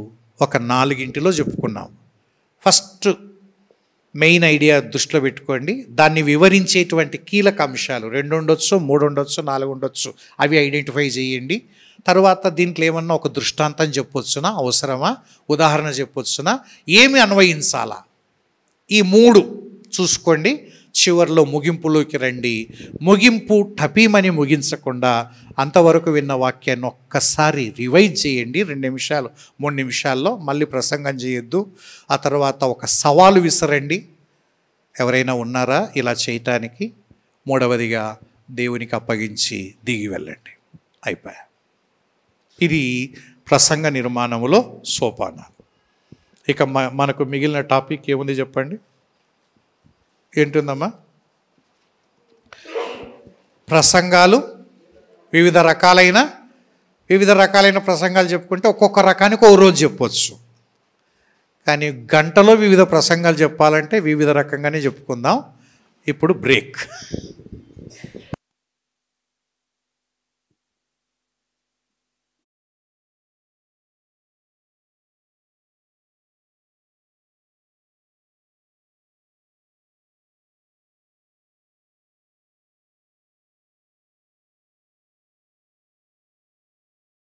ఒక 4 చెప్పుకున్నాం. ఫస్ట్ మెయిన్ ఐడియా దృష్టిలో పెట్టుకోండి. దాన్ని వివరించేటువంటి కీలక అంశాలు 2 ఉండొచ్చు, 3 ఉండొచ్చు, 4 ఉండొచ్చు. అవి ఐడెంటిఫై చేయండి. తర్వాత దీంట్లో ఏమన్నా ఒక దృష్టాంతం చెప్పొచ్చునా, అవసరమా, ఉదాహరణ చెప్పొచ్చునా, ఏమి అన్వయించాలా, ఈ 3 చూసుకోండి. చివరిలో ముగింపులోకి రండి. ముగింపు టపీమని ముగించకుండా అంతవరకు విన్న వాక్యాన్ని ఒక్కసారి రివైజ్ చేయండి. 2 నిమిషాలు 3 నిమిషాల్లో మళ్ళీ ప్రసంగం చేయొద్దు. ఆ తర్వాత ఒక సవాలు విసరండి. ఎవరైనా ఉన్నారా ఇలా చేయటానికి? 3వదిగా దేవునికి అప్పగించి దిగి వెళ్ళండి. అయిపోయా. ఇది ప్రసంగ నిర్మాణంలో సోపానాలు. ఇక మనకు మిగిలిన టాపిక్ ఏముంది చెప్పండి? ఏంటుందమ్మా? ప్రసంగాలు, వివిధ రకాలైన వివిధ రకాలైన ప్రసంగాలు చెప్పుకుంటే ఒక్కొక్క రకానికి ఓ రోజు చెప్పొచ్చు. కానీ గంటలో వివిధ ప్రసంగాలు చెప్పాలంటే వివిధ రకంగానే చెప్పుకుందాం. ఇప్పుడు బ్రేక్.